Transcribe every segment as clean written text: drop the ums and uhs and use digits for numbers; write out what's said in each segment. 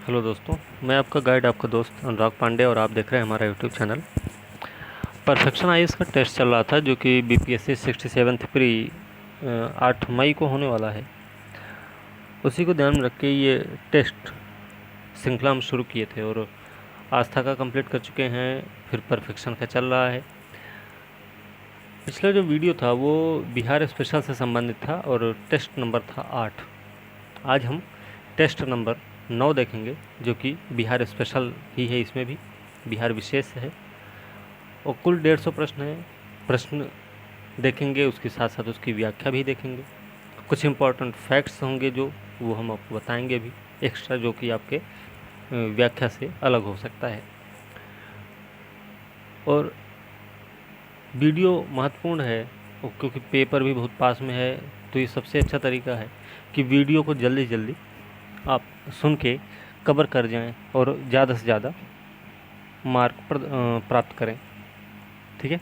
Hello दोस्तों, मैं आपका गाइड, आपका दोस्त अनुराग पांडे और आप देख रहे हैं हमारा यूट्यूब चैनल। परफेक्शन आईएएस का टेस्ट चल रहा था जो कि बीपीएससी 67th प्री 8 मई को होने वाला है। उसी को ध्यान में रख के ये टेस्ट श्रृंखला हम शुरू किए थे और आस्था का कंप्लीट कर चुके हैं, फिर परफेक्शन का चल रहा है। पिछला जो वीडियो था वो बिहार स्पेशल से संबंधित था और टेस्ट नंबर था 8। आज हम टेस्ट नंबर 9 देखेंगे जो कि बिहार स्पेशल ही है, इसमें भी बिहार विशेष है और कुल 150 प्रश्न है। प्रश्न देखेंगे, उसके साथ साथ उसकी व्याख्या भी देखेंगे। कुछ इम्पोर्टेंट फैक्ट्स होंगे जो वो हम आपको बताएंगे भी एक्स्ट्रा, जो कि आपके व्याख्या से अलग हो सकता है। और वीडियो महत्वपूर्ण है क्योंकि पेपर भी बहुत पास में है, तो ये सबसे अच्छा तरीका है कि वीडियो को जल्दी जल्दी आप सुन के कवर कर जाएं और ज़्यादा से ज़्यादा मार्क प्राप्त करें। ठीक है,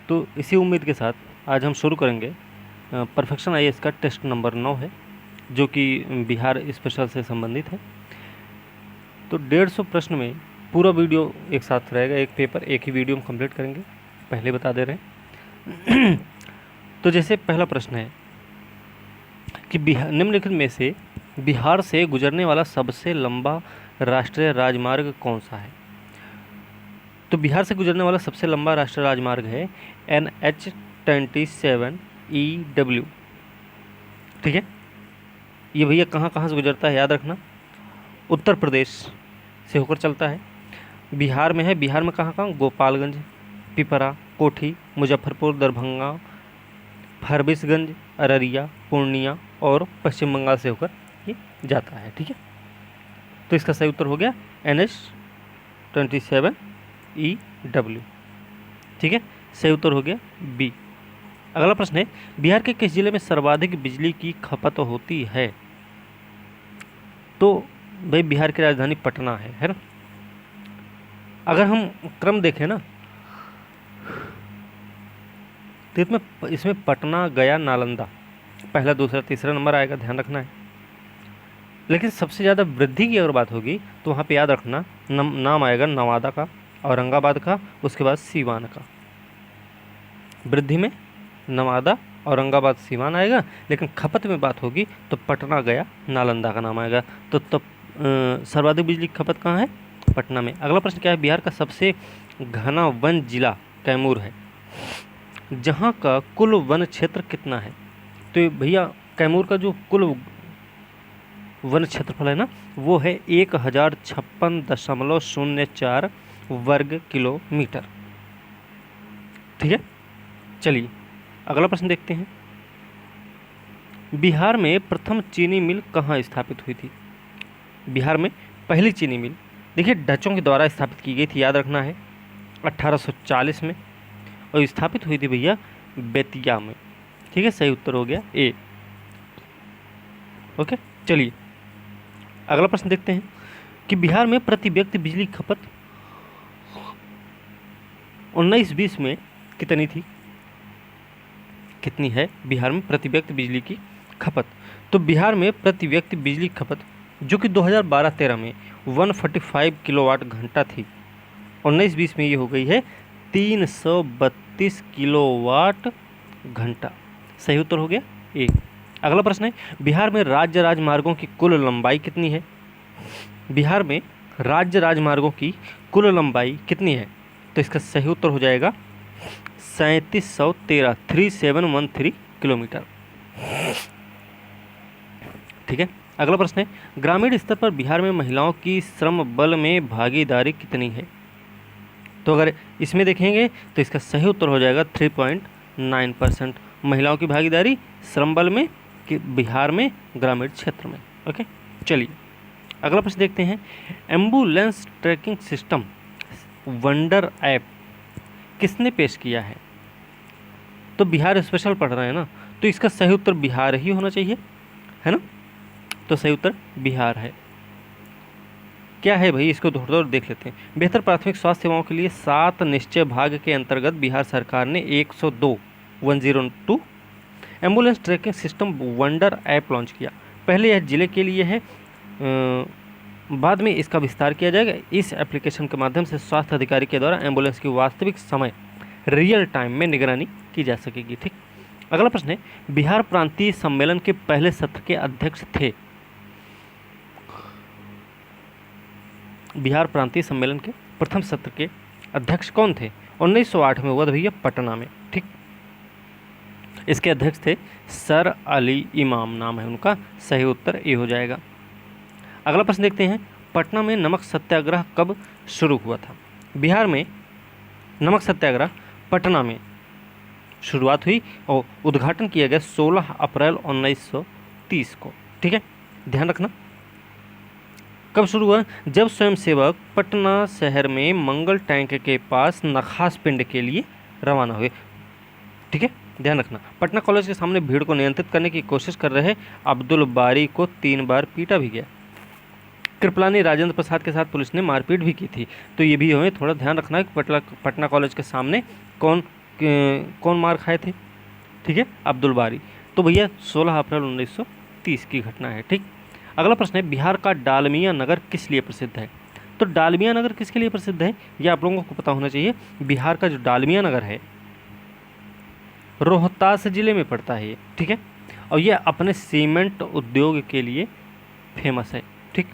तो इसी उम्मीद के साथ आज हम शुरू करेंगे। परफेक्शन आईएएस का टेस्ट नंबर 9 है जो कि बिहार स्पेशल से संबंधित है। तो 150 प्रश्न में पूरा वीडियो एक साथ रहेगा, एक पेपर एक ही वीडियो में कंप्लीट करेंगे, पहले बता दे रहे हैं। तो जैसे पहला प्रश्न है कि बिहार निम्नलिखित में से बिहार से गुजरने वाला सबसे लंबा राष्ट्रीय राजमार्ग कौन सा है। तो बिहार से गुजरने वाला सबसे लंबा राष्ट्रीय राजमार्ग है NH-27EW। ठीक है, ये भैया कहाँ कहाँ से गुजरता है याद रखना। उत्तर प्रदेश से होकर चलता है, बिहार में है। बिहार में कहाँ कहाँ? गोपालगंज, पिपरा, कोठी, मुजफ्फरपुर, दरभंगा, फारबिसगंज, अररिया, पूर्णिया और पश्चिम बंगाल से होकर ये जाता है। ठीक है, तो इसका सही उत्तर हो गया NH-27EW। ठीक है, सही उत्तर हो गया बी। अगला प्रश्न है, बिहार के किस जिले में सर्वाधिक बिजली की खपत होती है। तो भाई बिहार की राजधानी पटना है ना। अगर हम क्रम देखें ना तो इसमें पटना, गया, नालंदा पहला, दूसरा, तीसरा नंबर आएगा, ध्यान रखना है। लेकिन सबसे ज़्यादा वृद्धि की अगर बात होगी तो वहाँ पे याद रखना नाम आएगा नवादा का, औरंगाबाद का, उसके बाद सीवान का। वृद्धि में नवादा, औरंगाबाद, सीवान आएगा, लेकिन खपत में बात होगी तो पटना, गया, नालंदा का नाम आएगा। तो तब सर्वाधिक बिजली की खपत कहाँ है? पटना में। अगला प्रश्न क्या है, बिहार का सबसे घना वन जिला कैमूर है, जहाँ का कुल वन क्षेत्र कितना है। तो भैया कैमूर का जो कुल वन क्षेत्रफल है ना वो है 1056.04 वर्ग किलोमीटर। ठीक है, चलिए अगला प्रश्न देखते हैं। बिहार में प्रथम चीनी मिल कहाँ स्थापित हुई थी। बिहार में पहली चीनी मिल देखिए डचों के द्वारा स्थापित की गई थी, याद रखना है 1840 में, और स्थापित हुई थी भैया बेतिया में। ठीक है, सही उत्तर हो गया ए। ओके, चलिए अगला प्रश्न देखते हैं कि बिहार में प्रति व्यक्ति बिजली खपत 19-20 में कितनी थी, कितनी है बिहार में प्रति व्यक्ति बिजली की खपत। तो बिहार में प्रति व्यक्ति बिजली खपत जो कि 2012-13 में 145 किलोवाट घंटा थी, 19-20 में ये हो गई है 332 किलोवाट घंटा। सही उत्तर हो गया ए। अगला प्रश्न है, बिहार में राज्य राजमार्गों की कुल लंबाई कितनी है। बिहार में राज्य राजमार्गों की कुल लंबाई कितनी है। तो इसका सही उत्तर हो जाएगा 3713 किलोमीटर। ठीक है, अगला प्रश्न है, ग्रामीण स्तर पर बिहार में महिलाओं की श्रम बल में भागीदारी कितनी है। तो अगर इसमें देखेंगे तो इसका सही उत्तर हो जाएगा 3.9% महिलाओं की भागीदारी श्रम बल में कि बिहार में ग्रामीण क्षेत्र में। ओके, चलिए अगला प्रश्न देखते हैं, ambulance tracking system wonder app किसने पेश किया है। तो बिहार स्पेशल पढ़ रहे हैं ना, तो इसका सही उत्तर बिहार ही होना चाहिए, है ना। तो सही उत्तर बिहार है। क्या है भाई, इसको थोड़ा देख लेते हैं। बेहतर प्राथमिक स्वास्थ्य सेवाओं के लिए 7 निश्चय भाग के अंतर्गत बिहार सरकार ने 102 ambulance tracking system wonder app launch किया। पहले यह जिले के लिए है, बाद में इसका विस्तार किया जाएगा। इस एप्लीकेशन के माध्यम से स्वास्थ्य अधिकारी के द्वारा एम्बुलेंस की वास्तविक समय रियल टाइम में निगरानी की जा सकेगी। ठीक, अगला प्रश्न है, बिहार प्रांतीय सम्मेलन के पहले सत्र के अध्यक्ष थे। बिहार प्रांतीय सम्मेलन के प्रथम सत्र के अध्यक्ष कौन थे? 1908 में हुआ था भैया, पटना में। ठीक, इसके अध्यक्ष थे सर अली इमाम, नाम है उनका। सही उत्तर ए हो जाएगा। अगला प्रश्न देखते हैं, पटना में नमक सत्याग्रह कब शुरू हुआ था? बिहार में नमक सत्याग्रह पटना में शुरुआत हुई और उद्घाटन किया गया 16 अप्रैल 1930 को। ठीक है, ध्यान रखना कब शुरू हुआ? जब स्वयंसेवक पटना शहर में मंगल टैंक के पास नखास पिंड के लिए रवाना हुए। ठीक है, ध्यान रखना। पटना कॉलेज के सामने भीड़ को नियंत्रित करने की कोशिश कर रहे अब्दुल बारी को 3 बार पीटा भी गया। कृपलानी राजेंद्र प्रसाद के साथ पुलिस ने मारपीट भी की थी। तो ये भी हमें थोड़ा ध्यान रखना है कि पटना कॉलेज के सामने कौन मार खाए थे। ठीक है, अब्दुल बारी। तो भैया 16 अप्रैल 1930 की घटना है। ठीक, अगला प्रश्न है, बिहार का डालमिया नगर किस लिए प्रसिद्ध है? तो डालमिया नगर किसके लिए प्रसिद्ध है, ये आप लोगों को पता होना चाहिए। बिहार का जो डालमिया नगर है रोहतास जिले में पड़ता है ये। ठीक है, और ये अपने सीमेंट उद्योग के लिए फेमस है। ठीक,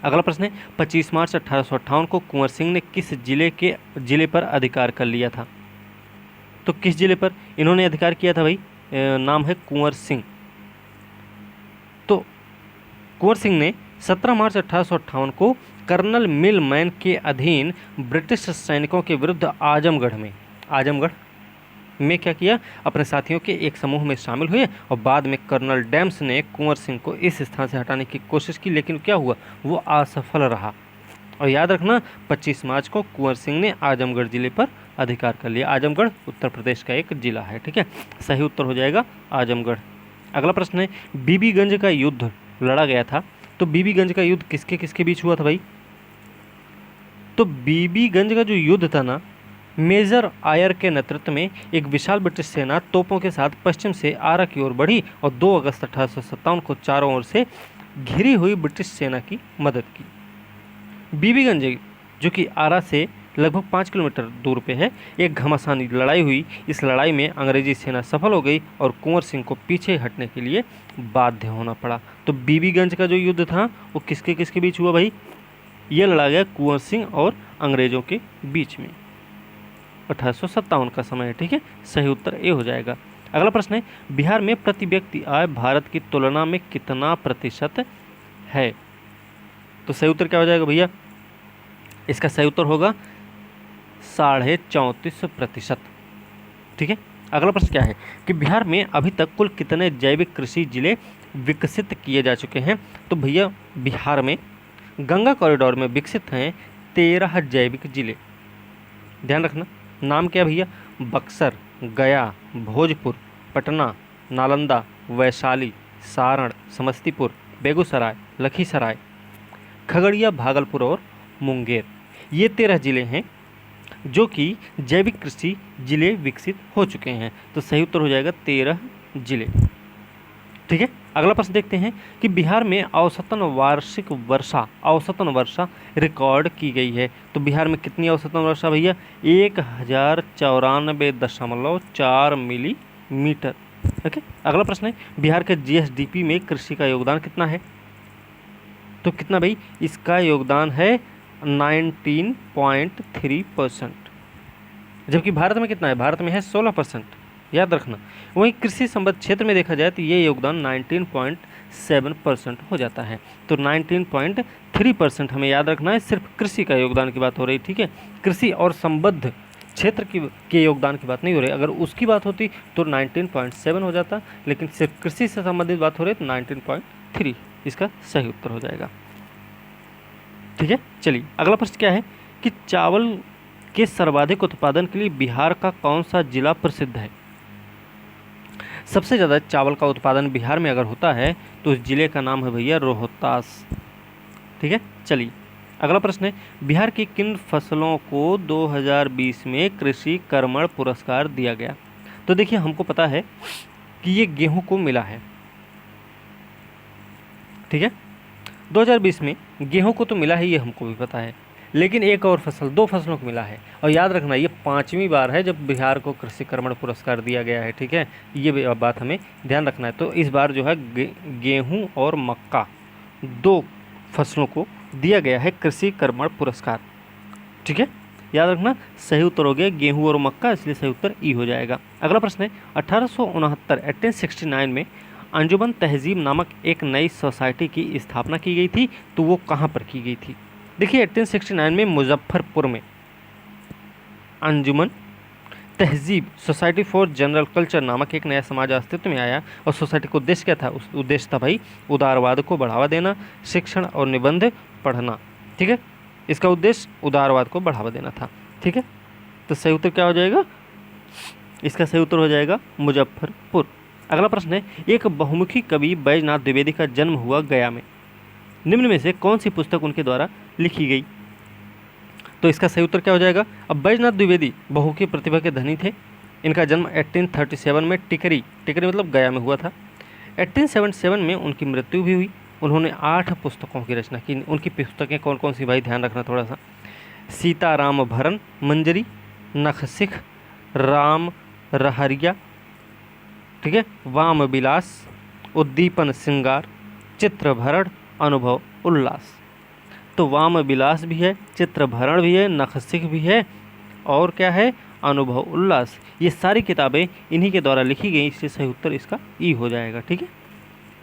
अगला प्रश्न है, 25 मार्च 1858 को कुंवर सिंह ने किस जिले पर अधिकार कर लिया था? तो किस जिले पर इन्होंने अधिकार किया था भाई? नाम है कुंवर सिंह। तो कुंवर सिंह ने 17 मार्च 1858 को कर्नल मिलमैन के अधीन ब्रिटिश सैनिकों के विरुद्ध आजमगढ़ में क्या किया? अपने साथियों के एक समूह में शामिल हुए और बाद में कर्नल डैम्स ने कुंवर सिंह को इस स्थान से हटाने की कोशिश की, लेकिन क्या हुआ? वो असफल रहा। और याद रखना 25 मार्च को कुंवर सिंह ने आजमगढ़ जिले पर अधिकार कर लिया। आजमगढ़ उत्तर प्रदेश का एक जिला है। ठीक है, सही उत्तर हो जाएगा आजमगढ़। अगला प्रश्न है, बीबीगंज का युद्ध लड़ा गया था। तो बीबीगंज का युद्ध किसके किसके बीच हुआ था भाई? तो बीबीगंज का जो युद्ध था ना, मेजर आयर के नेतृत्व में एक विशाल ब्रिटिश सेना तोपों के साथ पश्चिम से आरा की ओर बढ़ी और 2 अगस्त 1857 को चारों ओर से घिरी हुई ब्रिटिश सेना की मदद की। बीबीगंज जो कि आरा से लगभग 5 किलोमीटर दूर पे है, एक घमासानी लड़ाई हुई। इस लड़ाई में अंग्रेजी सेना सफल हो गई और कुंवर सिंह को पीछे हटने के लिए बाध्य होना पड़ा। तो बीबीगंज का जो युद्ध था वो किसके किसके बीच हुआ भाई? ये लड़ा गया कुंवर सिंह और अंग्रेजों के बीच में। 1857 का समय है। ठीक है, सही उत्तर ए हो जाएगा। अगला प्रश्न है, बिहार में प्रति व्यक्ति आय भारत की तुलना में कितना प्रतिशत है? तो सही उत्तर क्या हो जाएगा भैया? इसका सही उत्तर होगा 34.5%। ठीक है, अगला प्रश्न क्या है कि बिहार में अभी तक कुल कितने जैविक कृषि जिले विकसित किए जा चुके हैं? तो भैया बिहार में गंगा कॉरिडोर में विकसित हैं 13 जैविक जिले। ध्यान रखना, नाम क्या भैया? बक्सर, गया, भोजपुर, पटना, नालंदा, वैशाली, सारण, समस्तीपुर, बेगूसराय, लखीसराय, खगड़िया, भागलपुर और मुंगेर। ये 13 जिले हैं जो कि जैविक कृषि जिले विकसित हो चुके हैं। तो सही उत्तर हो जाएगा 13 जिले। ठीक है, अगला प्रश्न देखते हैं कि बिहार में औसतन वर्षा रिकॉर्ड की गई है। तो बिहार में कितनी औसतन वर्षा भैया? 1094.4 मिलीमीटर। ओके, अगला प्रश्न है, बिहार के जीएसडीपी में कृषि का योगदान कितना है? तो कितना भाई? इसका योगदान है 19.3%, जबकि भारत में कितना है? भारत में है 16%। याद रखना। वहीं कृषि संबद्ध क्षेत्र में देखा जाए तो ये योगदान 19.7% हो जाता है। तो 19.3% हमें याद रखना है, सिर्फ कृषि का योगदान की बात हो रही। ठीक है, कृषि और संबद्ध क्षेत्र के योगदान की बात नहीं हो रही। अगर उसकी बात होती तो 19.7 हो जाता, लेकिन सिर्फ कृषि से संबंधित बात हो रही तो 19.3 इसका सही उत्तर हो जाएगा। ठीक है, चलिए अगला प्रश्न क्या है कि चावल के सर्वाधिक उत्पादन के लिए बिहार का कौन सा जिला प्रसिद्ध है? सबसे ज़्यादा चावल का उत्पादन बिहार में अगर होता है तो उस जिले का नाम है भैया रोहतास। ठीक है, चलिए अगला प्रश्न है, बिहार की किन फसलों को 2020 में कृषि कर्मण पुरस्कार दिया गया? तो देखिए हमको पता है कि ये गेहूं को मिला है। ठीक है, 2020 में गेहूं को तो मिला है, ये हमको भी पता है, लेकिन एक और फसल, 2 फसलों को मिला है। और याद रखना ये 5वीं बार है जब बिहार को कृषि कर्मण पुरस्कार दिया गया है, ठीक है, ये बात हमें ध्यान रखना है। तो इस बार जो है गेहूं और मक्का 2 फसलों को दिया गया है कृषि कर्मण पुरस्कार, ठीक है। याद रखना सही उत्तर हो गया गेहूं और मक्का, इसलिए सही उत्तर ई हो जाएगा। अगला प्रश्न है 1869 में अंजुमन तहजीब नामक एक नई सोसाइटी की स्थापना की गई थी, तो वो कहाँ पर की गई थी? देखिए 1869 में मुजफ्फरपुर में अंजुमन तहजीब सोसाइटी फॉर जनरल कल्चर नामक एक नया समाज अस्तित्व में आया। और सोसाइटी का उद्देश्य क्या था? उस उद्देश्य था भाई उदारवाद को बढ़ावा देना, शिक्षण और निबंध पढ़ना, ठीक है। इसका उद्देश्य उदारवाद को बढ़ावा देना था, ठीक है। तो सही उत्तर क्या हो जाएगा? इसका सही उत्तर हो जाएगा मुजफ्फरपुर। अगला प्रश्न है एक बहुमुखी कवि बैजनाथ द्विवेदी का जन्म हुआ गया में, निम्न में से कौन सी पुस्तक उनके द्वारा लिखी गई? तो इसका सही उत्तर क्या हो जाएगा? अब बैजनाथ द्विवेदी बहुमुखी प्रतिभा के धनी थे। इनका जन्म 1837 में टिकरी मतलब गया में हुआ था। 1877 में उनकी मृत्यु भी हुई। उन्होंने 8 पुस्तकों की रचना की। उनकी पुस्तकें कौन कौन सी भाई, ध्यान रखना थोड़ा सा। सीताराम भरन मंजरी, नखसिख, राम रहरिया, ठीक है, वाम विलास, उद्दीपन श्रृंगार, चित्र भरण, अनुभव उल्लास। तो वाम विलास भी है, चित्र भरण भी है, नखसिख भी है, और क्या है? अनुभव उल्लास। ये सारी किताबें इन्हीं के द्वारा लिखी गई, इसलिए सही उत्तर इसका ई हो जाएगा, ठीक है।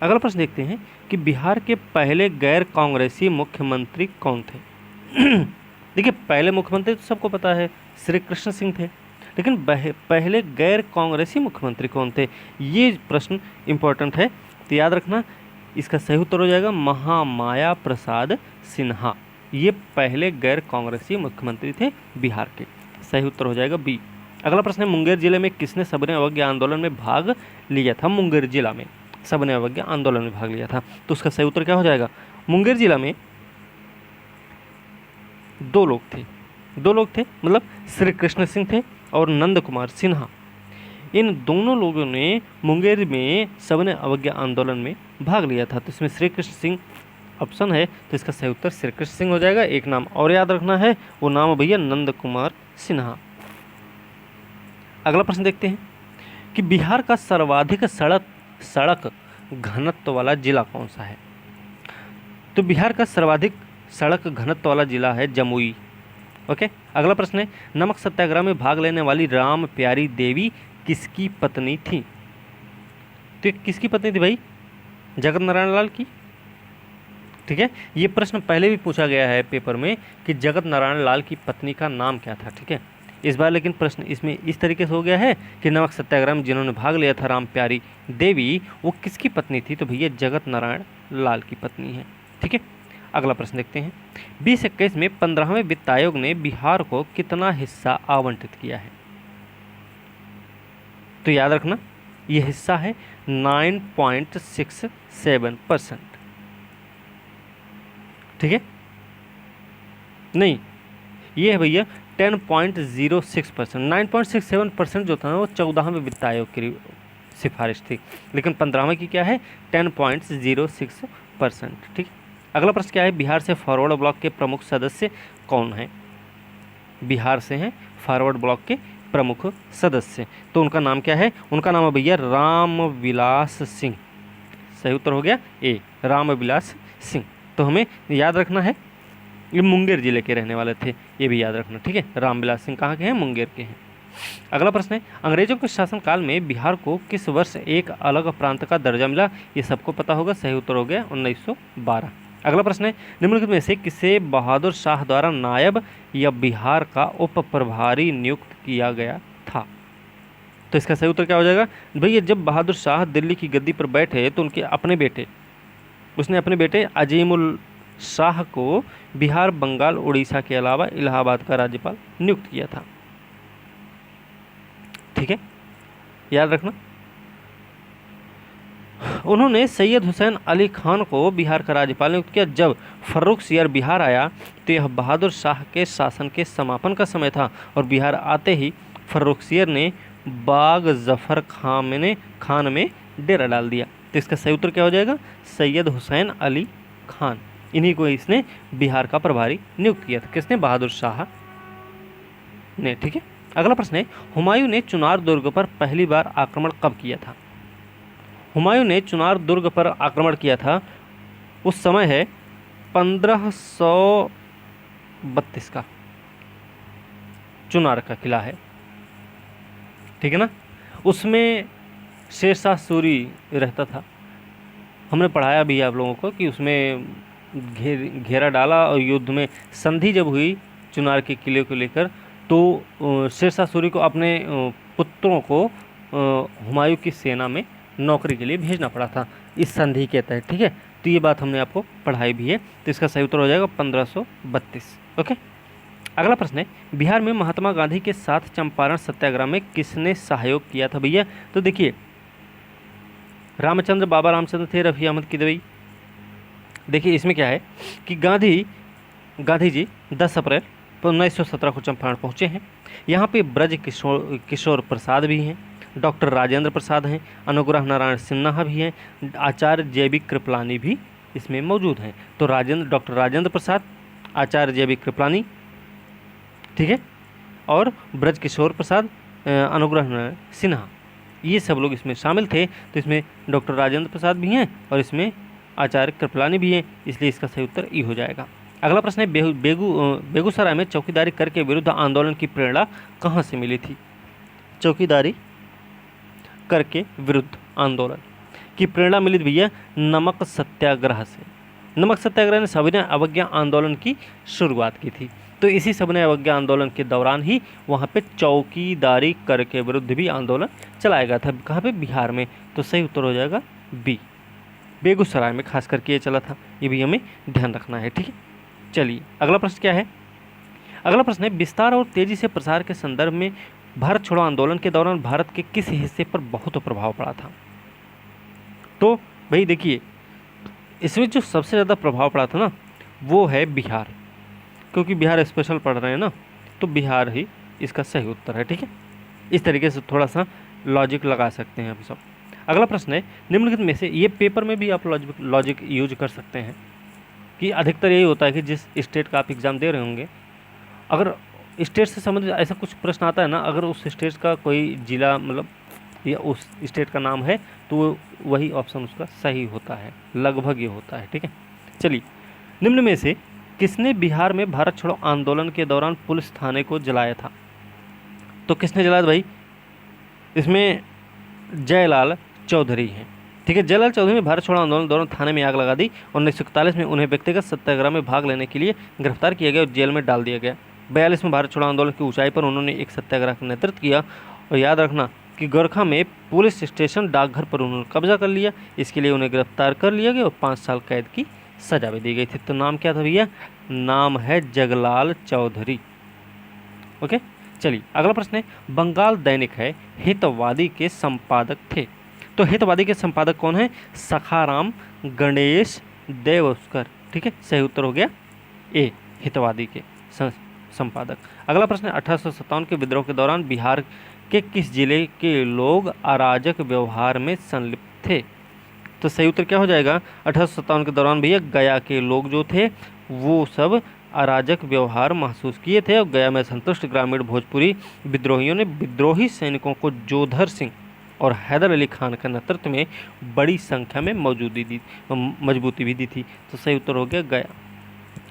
अगला प्रश्न देखते हैं कि बिहार के पहले गैर कांग्रेसी मुख्यमंत्री कौन थे? देखिए पहले मुख्यमंत्री तो सबको पता है श्री कृष्ण सिंह थे, लेकिन पहले गैर कांग्रेसी मुख्यमंत्री कौन थे? ये प्रश्न इंपॉर्टेंट है, तो याद रखना इसका सही उत्तर हो जाएगा महामाया प्रसाद सिन्हा। ये पहले गैर कांग्रेसी मुख्यमंत्री थे बिहार के। सही उत्तर हो जाएगा बी। अगला प्रश्न है मुंगेर जिले में किसने सविनय अवज्ञा आंदोलन में भाग लिया था? मुंगेर जिला में सविनय अवज्ञा आंदोलन में भाग लिया था, तो उसका सही उत्तर क्या हो जाएगा? मुंगेर जिला में 2 लोग थे, मतलब श्री कृष्ण सिंह थे और नंद कुमार सिन्हा। इन दोनों लोगों ने मुंगेर में सविनय अवज्ञा आंदोलन में भाग लिया था। तो इसमें श्री कृष्ण सिंह ऑप्शन है, तो इसका सही उत्तर श्री कृष्ण सिंह हो जाएगा। एक नाम और याद रखना है, वो नाम भैया नंद कुमार सिन्हा। अगला प्रश्न देखते हैं कि बिहार का सर्वाधिक सड़क घनत्व वाला जिला कौन सा है? तो बिहार का सर्वाधिक सड़क घनत्व वाला जिला है जमुई। ओके। अगला प्रश्न है नमक सत्याग्रह में भाग लेने वाली राम प्यारी देवी किसकी पत्नी थी? तो किसकी पत्नी थी भाई? जगत नारायण लाल की, ठीक है। ये प्रश्न पहले भी पूछा गया है पेपर में कि जगत नारायण लाल की पत्नी का नाम क्या था, ठीक है। इस बार लेकिन प्रश्न इसमें इस तरीके से हो गया है कि नमक सत्याग्रह में जिन्होंने भाग लिया था राम प्यारी देवी, वो किसकी पत्नी थी? तो भैया जगत नारायण लाल की पत्नी है, ठीक है। अगला प्रश्न देखते हैं 2021 में 15वें वित्त आयोग ने बिहार को कितना हिस्सा आवंटित किया है? तो याद रखना यह हिस्सा है 9.67%, ठीक है। नहीं, ये है भैया 10.06%। 9.67% जो था वो 14वें वित्त आयोग की सिफारिश थी, लेकिन 15वें की क्या है? 10.06%, ठीक। अगला प्रश्न क्या है बिहार से फॉरवर्ड ब्लॉक के प्रमुख सदस्य कौन हैं? बिहार से हैं फॉरवर्ड ब्लॉक के प्रमुख सदस्य, तो उनका नाम क्या है? उनका नाम है भैया रामविलास सिंह। सही उत्तर हो गया ए, रामविलास सिंह। तो हमें याद रखना है ये मुंगेर जिले के रहने वाले थे, ये भी याद रखना, ठीक है। रामविलास सिंह कहाँ के हैं? मुंगेर के हैं। अगला प्रश्न है अंग्रेजों के शासनकाल में बिहार को किस वर्ष एक अलग प्रांत का दर्जा मिला? ये सबको पता होगा, सही उत्तर हो गया 1912। अगला प्रश्न है निम्नलिखित में से किसे बहादुर शाह द्वारा नायब या बिहार का उप प्रभारी नियुक्त किया गया था? तो इसका सही उत्तर क्या हो जाएगा? भैया जब बहादुर शाह दिल्ली की गद्दी पर बैठे तो उसने अपने बेटे अजीमुल शाह को बिहार, बंगाल, उड़ीसा के अलावा इलाहाबाद का राज्यपाल नियुक्त किया था, ठीक है, याद रखना। उन्होंने सैयद हुसैन अली खान को बिहार का राज्यपाल नियुक्त किया। जब फर्रुखसियर बिहार आया तो यह बहादुर शाह के शासन के समापन का समय था और बिहार आते ही फर्रुखसियर ने बाग जफर खान में डेरा डाल दिया। तो इसका सही उत्तर क्या हो जाएगा? सैयद हुसैन अली खान, इन्हीं को इसने बिहार का प्रभारी नियुक्त किया था। किसने? बहादुर शाह ने। ठीक है, अगला प्रश्न है, हुमायूं ने चुनार दुर्ग पर पहली बार आक्रमण कब किया था? हुमायूं ने चुनार दुर्ग पर आक्रमण किया था, उस समय है 1532 का, चुनार का किला है, ठीक है ना। उसमें शेरशाह सूरी रहता था। हमने पढ़ाया भी आप लोगों को कि उसमें घेरा डाला और युद्ध में संधि जब हुई चुनार के किले को लेकर, तो शेरशाह सूरी को अपने पुत्रों को हुमायूं की सेना में नौकरी के लिए भेजना पड़ा था इस संधि के तहत। ठीक है, तो ये बात हमने आपको पढ़ाई भी है। तो इसका सही उत्तर हो जाएगा 1532। ओके, अगला प्रश्न है, बिहार में महात्मा गांधी के साथ चंपारण सत्याग्रह में किसने सहयोग किया था भैया? तो देखिए, रामचंद्र, बाबा रामचंद्र थे, रफ़ी अहमद किदवई। देखिए इसमें क्या है कि गांधी जी 10 अप्रैल 1917 को चंपारण पहुँचे हैं। यहाँ पे ब्रज किशोर प्रसाद भी हैं, डॉक्टर राजेंद्र प्रसाद हैं, अनुग्रह नारायण सिन्हा भी हैं, आचार्य जैविक कृपलानी भी इसमें मौजूद हैं। तो डॉक्टर राजेंद्र प्रसाद, आचार्य जैविक कृपलानी, ठीक है, और ब्रज किशोर प्रसाद, अनुग्रह नारायण सिन्हा, ये सब लोग इसमें शामिल थे। तो इसमें डॉक्टर राजेंद्र प्रसाद भी हैं और इसमें आचार्य कृपलानी भी हैं, इसलिए इसका सही उत्तर ई हो जाएगा। अगला प्रश्न है, बेगूसराय में चौकीदारी कर के विरुद्ध आंदोलन की प्रेरणा कहाँ से मिली थी? चौकीदारी कर के विरुद्ध आंदोलन की प्रेरणा मिली भैया नमक सत्याग्रह से। नमक सत्याग्रह ने सविनय अवज्ञा आंदोलन की शुरुआत की थी। तो इसी सविनय अवज्ञा आंदोलन के दौरान ही वहाँ पे चौकीदारी कर के विरुद्ध भी आंदोलन चलाया गया था। कहाँ पे? बिहार में। तो सही उत्तर हो जाएगा बी, बेगूसराय में खास करके ये चला था। ये भी हमें ध्यान रखना है। ठीक है, चलिए अगला प्रश्न क्या है? अगला प्रश्न है, विस्तार और तेजी से प्रसार के संदर्भ में भारत छोड़ो आंदोलन के दौरान भारत के किस हिस्से पर बहुत प्रभाव पड़ा था? तो भाई देखिए, इसमें जो सबसे ज़्यादा प्रभाव पड़ा था ना, वो है बिहार, क्योंकि बिहार स्पेशल पढ़ रहे हैं ना, तो बिहार ही इसका सही उत्तर है। ठीक है, इस तरीके से थोड़ा सा लॉजिक लगा सकते हैं हम सब। अगला प्रश्न है, निम्नलिखित में से, ये पेपर में भी आप लॉजिक यूज कर सकते हैं कि अधिकतर यही होता है कि जिस स्टेट का आप एग्ज़ाम दे रहे होंगे, अगर स्टेट से संबंधित ऐसा कुछ प्रश्न आता है ना, अगर उस स्टेट का कोई जिला मतलब या उस स्टेट का नाम है, तो वही ऑप्शन उसका सही होता है, लगभग ये होता है। ठीक है, चलिए, निम्न में से किसने बिहार में भारत छोड़ो आंदोलन के दौरान पुलिस थाने को जलाया था? तो किसने जलाया भाई? इसमें जयलाल चौधरी हैं। ठीक है, जयलाल चौधरी ने भारत छोड़ो आंदोलन के दौरान थाने में आग लगा दी और 1941 में उन्हें व्यक्तिगत सत्याग्रह में भाग लेने के लिए गिरफ्तार किया गया और जेल में डाल दिया गया। 42 में भारत छोड़ो आंदोलन की ऊंचाई पर उन्होंने एक सत्याग्रह का नेतृत्व किया। और याद रखना कि गोरखा में पुलिस स्टेशन डाकघर पर उन्होंने कब्जा कर लिया, इसके लिए उन्हें गिरफ्तार कर लिया गया और 5 साल कैद की सजा भी दी गई थी। तो नाम क्या था भैया? नाम है जगलाल चौधरी। ओके, चलिए अगला प्रश्न है, बंगाल दैनिक है हितवादी के संपादक थे। तो हितवादी के संपादक कौन है? सखाराम गणेश देवस्कर। ठीक है, सही उत्तर हो गया ए, हितवादी के संपादक। अगला प्रश्न है, 1857 के विद्रोह के दौरान बिहार के किस जिले के लोग अराजक व्यवहार में संलिप्त थे? तो सही उत्तर क्या हो जाएगा? 1857 के दौरान भैया गया के लोग जो थे वो सब अराजक व्यवहार महसूस किए थे और गया में संतुष्ट ग्रामीण भोजपुरी विद्रोहियों ने विद्रोही सैनिकों को जोधर सिंह और हैदर अली खान के नेतृत्व में बड़ी संख्या में मजबूती भी दी थी। तो सही उत्तर हो गया गया।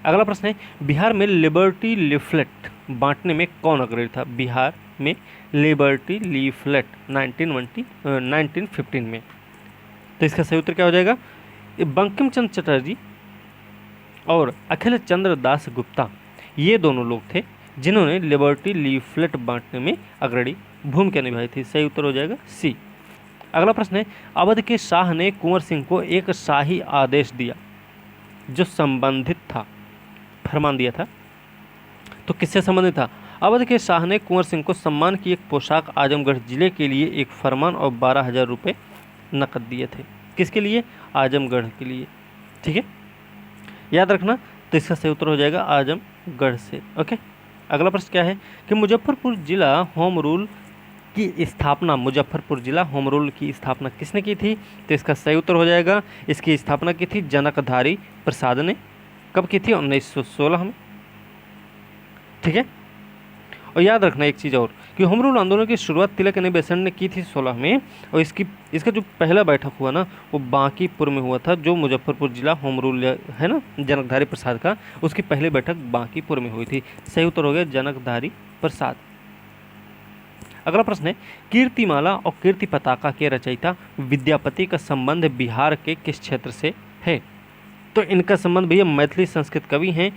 अगला प्रश्न है, बिहार में लिबर्टी लीफलेट बांटने में कौन अग्रणी था? बिहार में लिबर्टी लीफलेट 1915 में। तो इसका सही उत्तर क्या हो जाएगा? बंकिम चंद्र चटर्जी और अखिल चंद्र दास गुप्ता, ये दोनों लोग थे जिन्होंने लिबर्टी लीफलेट बांटने में अग्रणी भूमिका निभाई थी। सही उत्तर हो जाएगा सी। अगला प्रश्न है, अवध के शाह ने कुंवर सिंह को एक शाही आदेश दिया जो संबंधित था, फरमान दिया था, तो किससे संबंधित था? अवध के शाह ने कुंवर सिंह को सम्मान की एक पोशाक आजमगढ़ जिले के लिए एक फरमान और 12,000 रुपये नकद दिए थे। किसके लिए? आजमगढ़ के लिए। ठीक है, याद रखना। तो इसका सही उत्तर हो जाएगा आजमगढ़ से। ओके, अगला प्रश्न क्या है कि मुजफ्फरपुर जिला होम रूल की स्थापना किसने की थी? तो इसका सही उत्तर हो जाएगा, इसकी स्थापना की थी जनकधारी प्रसाद ने। कब की थी? 1916 में। ठीक है। और याद रखना एक चीज़ और कि होम रूल आंदोलन की शुरुआत तिलक यानी बेसन ने की थी 16 में, और इसका जो पहला बैठक हुआ ना वो बांकीपुर में हुआ था, जो मुजफ्फरपुर जिला होम रूल है ना जनकधारी प्रसाद का, उसकी पहली बैठक बांकीपुर में हुई थी। सही उत्तर हो गया जनकधारी प्रसाद। अगला प्रश्न है, कीर्तिमाला और कीर्ति पताका के रचयिता विद्यापति का संबंध बिहार के किस क्षेत्र से है? तो इनका संबंध भैया मैथिली संस्कृत कवि हैं,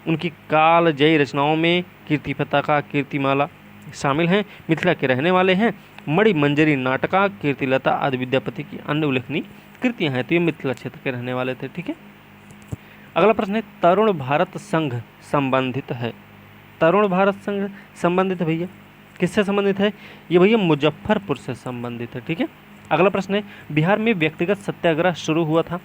उनकी कालजयी रचनाओं में कीर्ति पताका, कीर्तिमाला शामिल हैं। मिथिला के रहने वाले हैं। मणिमंजरी नाटका, कीर्तिलता आदि विद्यापति की अन्य उल्लेखनीय कृतियां हैं। तो ये मिथिला क्षेत्र के रहने वाले थे। ठीक है। अगला प्रश्न है, तरुण भारत संघ संबंधित है। तरुण भारत संघ संबंधित है भैया, किससे संबंधित है? ये भैया मुजफ्फरपुर से संबंधित है। ठीक है। अगला प्रश्न है, बिहार में व्यक्तिगत सत्याग्रह शुरू हुआ था।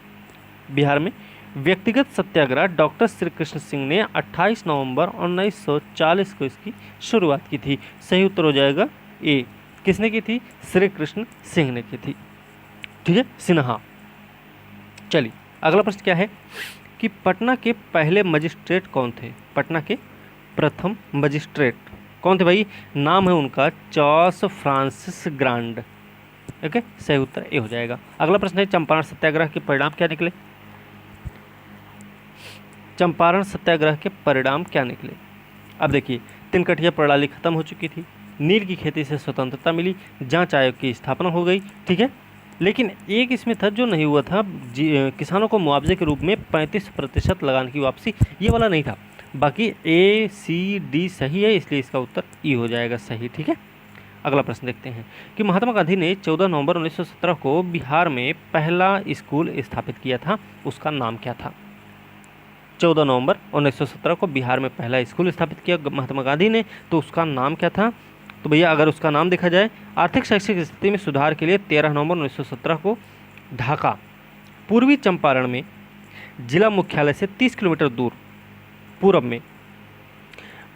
बिहार में व्यक्तिगत सत्याग्रह डॉक्टर श्री कृष्ण सिंह ने 28 नवंबर 1940 को इसकी शुरुआत की थी। सही उत्तर हो जाएगा ए। किसने की थी? श्री कृष्ण सिंह ने की थी। ठीक है, सिन्हा। चलिए अगला प्रश्न क्या है कि पटना के पहले मजिस्ट्रेट कौन थे? पटना के प्रथम मजिस्ट्रेट कौन थे भाई? नाम है उनका चार्ल्स फ्रांसिस ग्रांड। ओके, सही उत्तर ए हो जाएगा। अगला प्रश्न है, चंपारण सत्याग्रह के परिणाम क्या निकले? चंपारण सत्याग्रह के परिणाम क्या निकले? अब देखिए, तिनकठिया प्रणाली खत्म हो चुकी थी, नील की खेती से स्वतंत्रता मिली, जांच आयोग की स्थापना हो गई। ठीक है, लेकिन एक इसमें था जो नहीं हुआ था, किसानों को मुआवजे के रूप में 35% लगान की वापसी, ये वाला नहीं था। बाकी ए सी डी सही है, इसलिए इसका उत्तर ई हो जाएगा सही। ठीक है। अगला प्रश्न देखते हैं कि महात्मा गांधी ने 14 नवंबर 1917 को बिहार में पहला स्कूल स्थापित किया था, उसका नाम क्या था? 14 नवंबर 1917 को बिहार में पहला स्कूल स्थापित किया महात्मा गांधी ने, तो उसका नाम क्या था? तो भैया अगर उसका नाम देखा जाए, आर्थिक शैक्षिक स्थिति में सुधार के लिए 13 नवंबर 1917 को ढाका पूर्वी चंपारण में जिला मुख्यालय से 30 किलोमीटर दूर पूरब में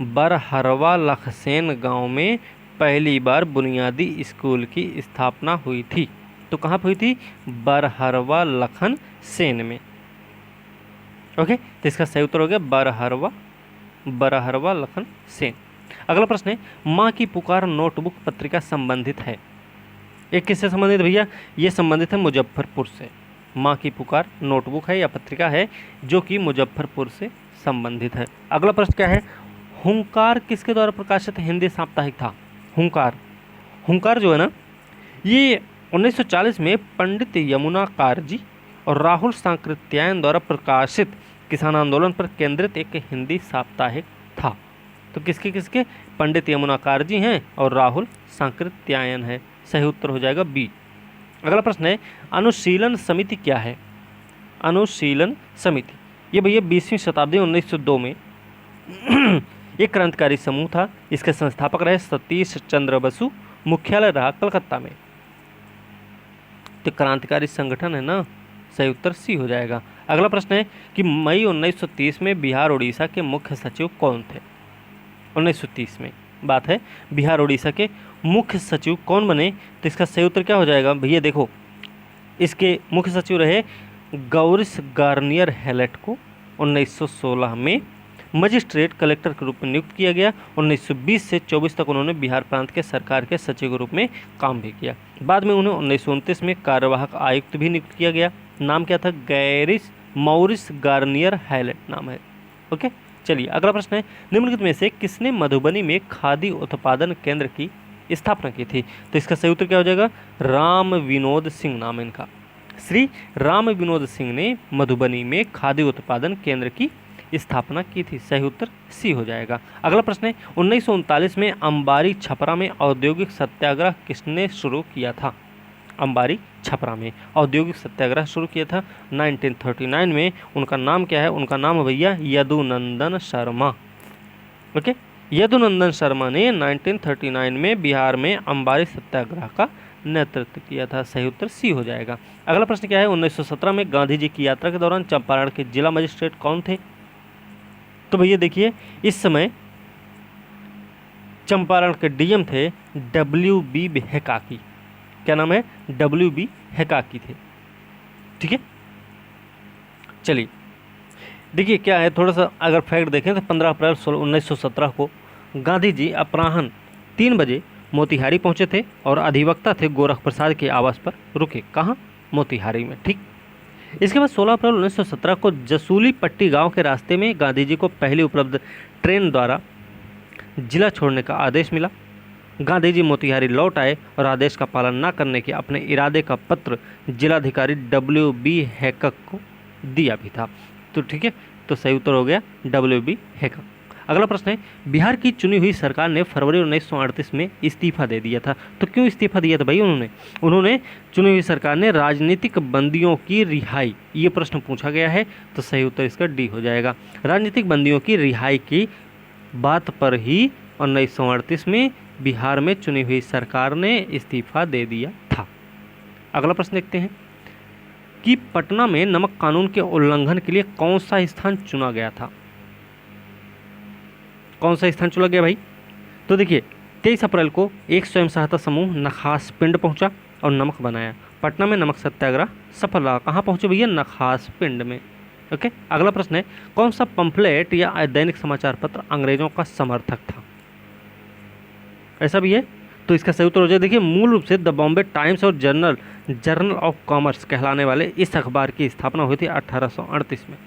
बरहरवा लखसेन गांव में पहली बार बुनियादी स्कूल की स्थापना हुई थी। तो कहाँ पर हुई थी? बरहरवा लखन सेन में। ओके, तो इसका सही उत्तर हो गया बरहरवा लखन सेन। अगला प्रश्न है, माँ की पुकार नोटबुक पत्रिका संबंधित है। एक किससे संबंधित भैया? ये संबंधित है मुजफ्फरपुर से। माँ की पुकार नोटबुक है या पत्रिका है जो कि मुजफ्फरपुर से संबंधित है। अगला प्रश्न क्या है, हुंकार किसके द्वारा प्रकाशित हिंदी साप्ताहिक था? हुंकार जो है ना, ये 1940 में पंडित यमुनाकार जी और राहुल सांकृत्यायन द्वारा प्रकाशित किसान आंदोलन पर केंद्रित एक हिंदी साप्ताहिक था। तो किसके? पंडित यमुनाकार जी हैं और राहुल सांकृत्यायन है। सही उत्तर हो जाएगा बी। अगला प्रश्न है, अनुशीलन समिति क्या है? अनुशीलन समिति ये भैया 20वीं शताब्दी 1902 में एक क्रांतिकारी समूह था। इसके संस्थापक रहे सतीश चंद्र बसु, मुख्यालय रहा कलकत्ता में। तो क्रांतिकारी संगठन है ना, सही उत्तर सी हो जाएगा। अगला प्रश्न है कि मई 1930 में बिहार उड़ीसा के मुख्य सचिव कौन थे? 1930 में बात है, बिहार उड़ीसा के मुख्य सचिव कौन बने? तो इसका सही उत्तर क्या हो जाएगा भैया? देखो, इसके मुख्य सचिव रहे गौरिस गार्नियर हैलेट को 1916 में मजिस्ट्रेट कलेक्टर के रूप में नियुक्त किया गया। 1920 से 24 तक उन्होंने बिहार प्रांत के सरकार के सचिव के रूप में काम भी किया। बाद में उन्हें 1929 में कार्यवाहक आयुक्त भी नियुक्त किया गया। नाम क्या था? मॉरिस गार्नियर हैलेट नाम है। ओके, चलिए अगला प्रश्न है, निम्नलिखित में से किसने मधुबनी में खादी उत्पादन केंद्र की स्थापना की थी? तो इसका सही उत्तर क्या हो जाएगा? राम विनोद सिंह नाम है इनका। श्री राम विनोद सिंह ने मधुबनी में खादी उत्पादन केंद्र की स्थापना की थी। सही उत्तर सी हो जाएगा। अगला प्रश्न है, 1939 में अंबारी छपरा में औद्योगिक सत्याग्रह किसने शुरू किया था? अंबारी छपरा में औद्योगिक सत्याग्रह शुरू किया था 1939 में। उनका नाम क्या है? उनका नाम है भैया यदुनंदन शर्मा। ओके, यदुनंदन शर्मा ने 1939 में बिहार में अंबारी सत्याग्रह का नेतृत्व किया था। सही उत्तर सी हो जाएगा। अगला प्रश्न क्या है, 1917 में गांधी जी की यात्रा के दौरान चंपारण के जिला मजिस्ट्रेट कौन थे? तो भैया देखिए, इस समय चंपारण के डीएम थे WB हेकाकी। क्या नाम है? WB हेकाकी थे। ठीक है, चलिए देखिए क्या है, थोड़ा सा अगर फैक्ट देखें तो 15 अप्रैल 1917 को गांधी जी अपराह्न 3 बजे मोतिहारी पहुंचे थे और अधिवक्ता थे गोरख प्रसाद के आवास पर रुके। कहाँ? मोतिहारी में। ठीक। इसके बाद 16 अप्रैल 1917 को जसूली पट्टी गांव के रास्ते में गांधी जी को पहली उपलब्ध ट्रेन द्वारा जिला छोड़ने का आदेश मिला। गांधी जी मोतिहारी लौट आए और आदेश का पालन न करने के अपने इरादे का पत्र जिलाधिकारी WB हैकक को दिया भी था। तो ठीक है, तो सही उत्तर हो गया WB हैकक। अगला प्रश्न है, बिहार की चुनी हुई सरकार ने फरवरी 1938 में इस्तीफा दे दिया था। तो क्यों इस्तीफा दिया था भाई उन्होंने चुनी हुई सरकार ने राजनीतिक बंदियों की रिहाई, ये प्रश्न पूछा गया है, तो सही उत्तर इसका डी हो जाएगा। राजनीतिक बंदियों की रिहाई की बात पर ही 1938 में बिहार में चुनी हुई सरकार ने इस्तीफा दे दिया था। अगला प्रश्न देखते हैं कि पटना में नमक कानून के उल्लंघन के लिए कौन सा स्थान चुना गया था? कौन सा स्थान चुना गया भाई? तो देखिए 23 अप्रैल को एक स्वयं सहायता समूह नखास पिंड पहुंचा और नमक बनाया। पटना में नमक सत्याग्रह सफल रहा। कहाँ पहुंचे भैया? नखास पिंड में। ओके। अगला प्रश्न है, कौन सा पंफलेट या दैनिक समाचार पत्र अंग्रेजों का समर्थक था? ऐसा भी है, तो इसका सही उत्तर हो जाए। देखिए मूल रूप से द बॉम्बे टाइम्स और जर्नल ऑफ कॉमर्स कहलाने वाले इस अखबार की स्थापना हुई थी 1838 में।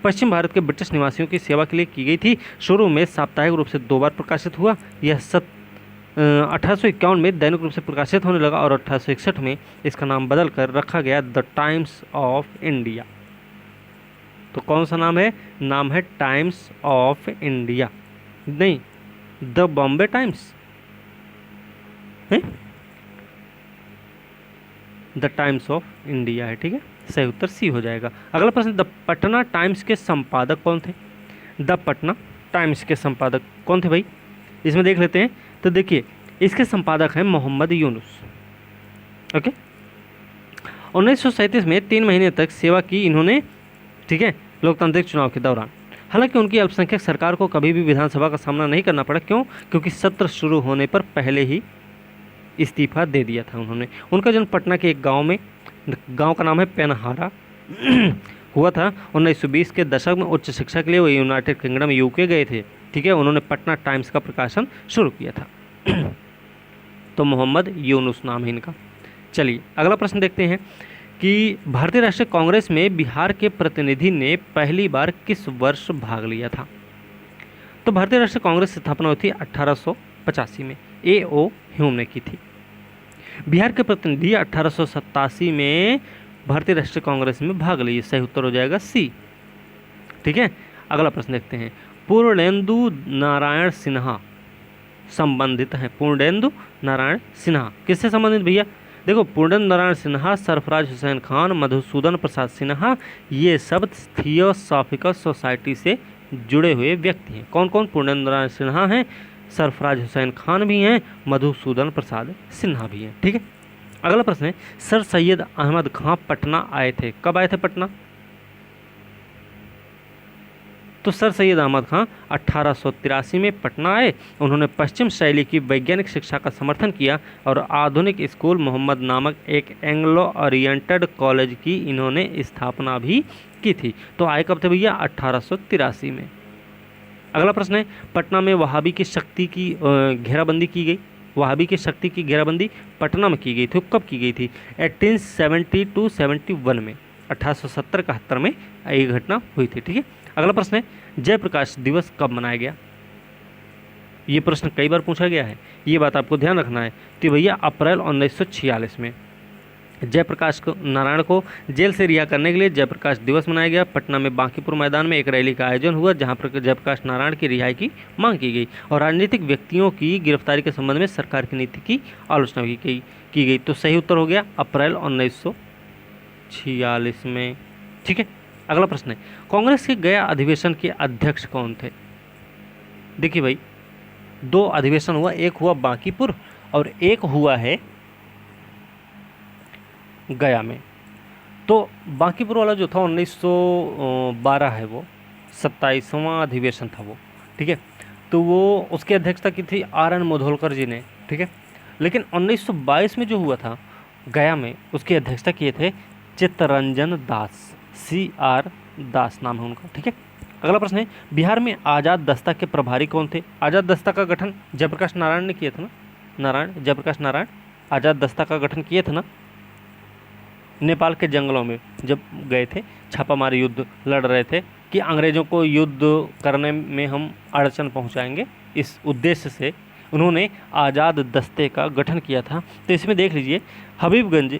पश्चिम भारत के ब्रिटिश निवासियों की सेवा के लिए की गई थी। शुरू में साप्ताहिक रूप से 2 बार प्रकाशित हुआ। यह 1851 में दैनिक रूप से प्रकाशित होने लगा और 1861 में इसका नाम बदल कर रखा गया द टाइम्स ऑफ इंडिया। तो कौन सा नाम है? नाम है टाइम्स ऑफ इंडिया, नहीं द बॉम्बे टाइम्स है, द टाइम्स ऑफ इंडिया है। ठीक है, सही उत्तर सी हो जाएगा। अगला प्रश्न, द पटना टाइम्स के संपादक कौन थे? द पटना टाइम्स के संपादक कौन थे भाई? इसमें देख लेते हैं। तो देखिए इसके संपादक हैं मोहम्मद यूनुस। ओके। 1937 में 3 महीने तक सेवा की इन्होंने, ठीक है, लोकतांत्रिक चुनाव के दौरान। हालांकि उनकी अल्पसंख्यक सरकार को कभी भी विधानसभा का सामना नहीं करना पड़ा। क्यों? क्योंकि सत्र शुरू होने पर पहले ही इस्तीफा दे दिया था उन्होंने। उनका जन्म पटना के एक गांव का नाम है पेनहारा हुआ था। 1920 के दशक में उच्च शिक्षा के लिए वो यूनाइटेड किंगडम UK गए थे। ठीक है, उन्होंने पटना टाइम्स का प्रकाशन शुरू किया था। तो मोहम्मद यूनुस नाम है इनका। चलिए अगला प्रश्न देखते हैं कि भारतीय राष्ट्रीय कांग्रेस में बिहार के प्रतिनिधि ने पहली बार किस वर्ष भाग लिया था? तो भारतीय राष्ट्रीय कांग्रेस की स्थापना हुई थी 1885 में। A.O. ह्यूम ने की थी। बिहार के प्रतिनिधि 1887 में भारतीय राष्ट्रीय कांग्रेस में भाग लिए। सही उत्तर हो जाएगा सी। ठीक है, अगला प्रश्न देखते हैं, पूर्णेंदु नारायण सिन्हा संबंधित है। पूर्णेंदु नारायण सिन्हा किससे संबंधित भैया? देखो पूर्णेंदु नारायण सिन्हा, सरफराज हुसैन खान, मधुसूदन प्रसाद सिन्हा, ये सब थियोसॉफिकल सोसाइटी से जुड़े हुए व्यक्ति हैं। कौन कौन? पूर्णेंदु नारायण सिन्हा हैं, सरफराज हुसैन खान भी हैं, मधुसूदन प्रसाद सिन्हा भी हैं। ठीक है, अगला प्रश्न है, सर सैयद अहमद खां पटना आए थे। कब आए थे पटना? तो सर सैयद अहमद खां 1883 में पटना आए। उन्होंने पश्चिम शैली की वैज्ञानिक शिक्षा का समर्थन किया और आधुनिक स्कूल मोहम्मद नामक एक एंग्लो ओरिएंटेड कॉलेज की इन्होंने स्थापना भी की थी। तो आए कब थे भैया? 1883 में। अगला प्रश्न है, पटना में वहाबी की शक्ति की घेराबंदी की गई। वहाबी की शक्ति की घेराबंदी पटना में की गई थी। कब की गई थी? 1870-71 में, 1870-71 में ये घटना हुई थी। ठीक है, अगला प्रश्न है, जयप्रकाश दिवस कब मनाया गया? ये प्रश्न कई बार पूछा गया है, ये बात आपको ध्यान रखना है। तो भैया अप्रैल 1946 में जयप्रकाश नारायण को जेल से रिहा करने के लिए जयप्रकाश दिवस मनाया गया। पटना में बांकीपुर मैदान में एक रैली का आयोजन हुआ जहां पर जयप्रकाश नारायण की रिहाई की मांग की गई और राजनीतिक व्यक्तियों की गिरफ्तारी के संबंध में सरकार की नीति की आलोचना की गई। तो सही उत्तर हो गया अप्रैल 1946 में। ठीक है, अगला प्रश्न है, कांग्रेस के गया अधिवेशन के अध्यक्ष कौन थे? देखिए भाई 2 अधिवेशन हुआ, एक हुआ बांकीपुर और एक हुआ है गया में। तो बांकीपुर वाला जो था 1912 है, वो 27वां अधिवेशन था वो। ठीक है, तो वो उसकी अध्यक्षता की थी RN मोधोलकर जी ने। ठीक है, लेकिन 1922 में जो हुआ था गया में, उसकी अध्यक्षता किए थे चित्तरंजन दास, CR दास नाम है उनका, ठीक है। अगला प्रश्न है, बिहार में आजाद दस्ता के प्रभारी कौन थे? आजाद दस्ता का गठन जयप्रकाश नारायण ने किया था ना, जयप्रकाश नारायण आजाद दस्ता का गठन किए थे ना, नेपाल के जंगलों में जब गए थे, छापामारी युद्ध लड़ रहे थे कि अंग्रेज़ों को युद्ध करने में हम अड़चन पहुंचाएंगे, इस उद्देश्य से उन्होंने आज़ाद दस्ते का गठन किया था। तो इसमें देख लीजिए, हबीबगंज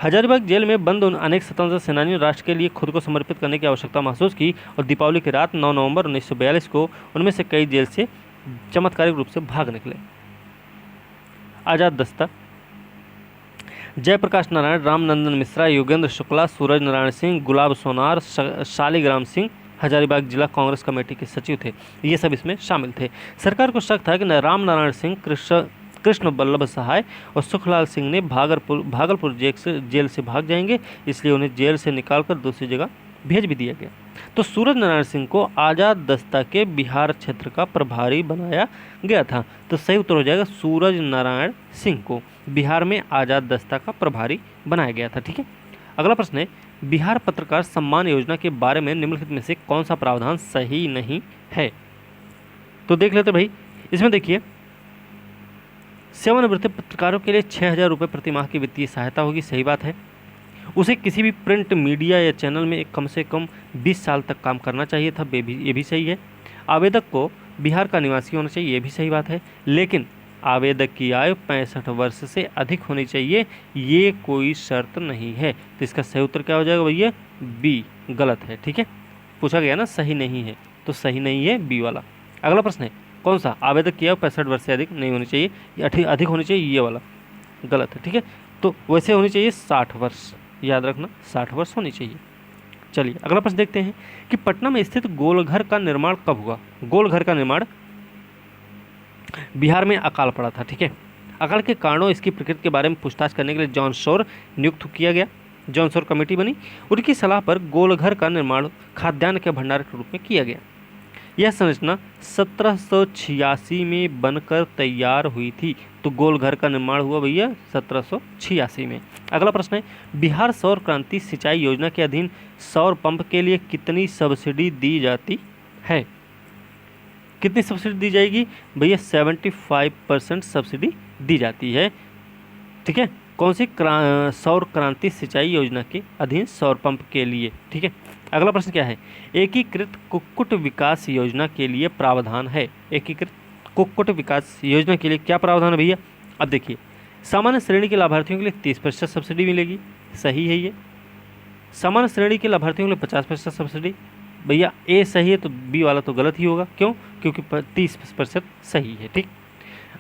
हजारीबाग जेल में बंद उन अनेक स्वतंत्रता सेनानियों ने राष्ट्र के लिए खुद को समर्पित करने की आवश्यकता महसूस की और दीपावली की रात 9 नवंबर 1942 को उनमें से कई जेल से चमत्कारिक रूप से भाग निकले। आज़ाद दस्ता जयप्रकाश नारायण, रामनंदन मिश्रा, योगेंद्र शुक्ला, सूरज नारायण सिंह, गुलाब सोनार, शालिग्राम सिंह हजारीबाग जिला कांग्रेस कमेटी के सचिव थे, ये सब इसमें शामिल थे। सरकार को शक था कि राम नारायण सिंह, कृष्ण बल्लभ सहाय और सुखलाल सिंह ने भागलपुर जेल से भाग जाएंगे, इसलिए उन्हें जेल से निकालकर दूसरी जगह भेज भी दिया गया। तो सूरज नारायण सिंह को आज़ाद दस्ता के बिहार क्षेत्र का प्रभारी बनाया गया था। तो सही उत्तर हो जाएगा, सूरज नारायण सिंह को बिहार में आज़ाद दस्ता का प्रभारी बनाया गया था, ठीक है। अगला प्रश्न है, बिहार पत्रकार सम्मान योजना के बारे में निम्नलिखित में से कौन सा प्रावधान सही नहीं है? तो देख लेते भाई, इसमें देखिए, सेवानिवृत्त पत्रकारों के लिए 6,000 रुपये प्रति माह की वित्तीय सहायता होगी, सही बात है। उसे किसी भी प्रिंट मीडिया या चैनल में कम से कम 20 साल तक काम करना चाहिए था, ये भी सही है। आवेदक को बिहार का निवासी होना चाहिए, ये भी सही बात है। लेकिन आवेदक की आयु 65 वर्ष से अधिक होनी चाहिए, ये कोई शर्त नहीं है। तो इसका सही उत्तर क्या हो जाएगा भैया? बी, गलत है, ठीक है। पूछा गया ना सही नहीं है, तो सही नहीं है बी वाला। अगला प्रश्न है, कौन सा? आवेदक की आयु 65 वर्ष से अधिक नहीं होनी चाहिए, अधिक होनी चाहिए, ये वाला गलत है, ठीक है। तो वैसे होनी चाहिए 60 वर्ष, याद रखना 60 वर्ष होनी चाहिए। चलिए अगला प्रश्न देखते हैं कि पटना में स्थित गोलघर का निर्माण कब हुआ? गोलघर का निर्माण बिहार में अकाल पड़ा था, ठीक है। अकाल के कारणों, इसकी प्रकृति के बारे में पूछताछ करने के लिए जॉन शोर नियुक्त किया गया, जॉन शोर कमेटी बनी। उनकी सलाह पर गोलघर का निर्माण खाद्यान्न के भंडार के रूप में किया गया। यह संरचना 1786 में बनकर तैयार हुई थी। तो गोलघर का निर्माण हुआ भैया 1786 में। अगला प्रश्न है, बिहार सौर क्रांति सिंचाई योजना के अधीन सौर पंप के लिए कितनी सब्सिडी दी जाती है? कितनी सब्सिडी दी जाएगी भैया? 75% सब्सिडी दी जाती है, ठीक है। कौन सी? सौर क्रांति सिंचाई योजना के अधीन सौर पंप के लिए, ठीक है। अगला प्रश्न क्या है? एकीकृत कुक्कुट विकास योजना के लिए प्रावधान है। एकीकृत कुक्कुट विकास योजना के लिए क्या प्रावधान है भैया? अब देखिए, सामान्य श्रेणी के लाभार्थियों के लिए 30% सब्सिडी मिलेगी, सही है ये। सामान्य श्रेणी के लाभार्थियों के लिए 50% सब्सिडी, भैया ए सही है तो बी वाला तो गलत ही होगा, क्यों? क्योंकि 30% सही है, ठीक।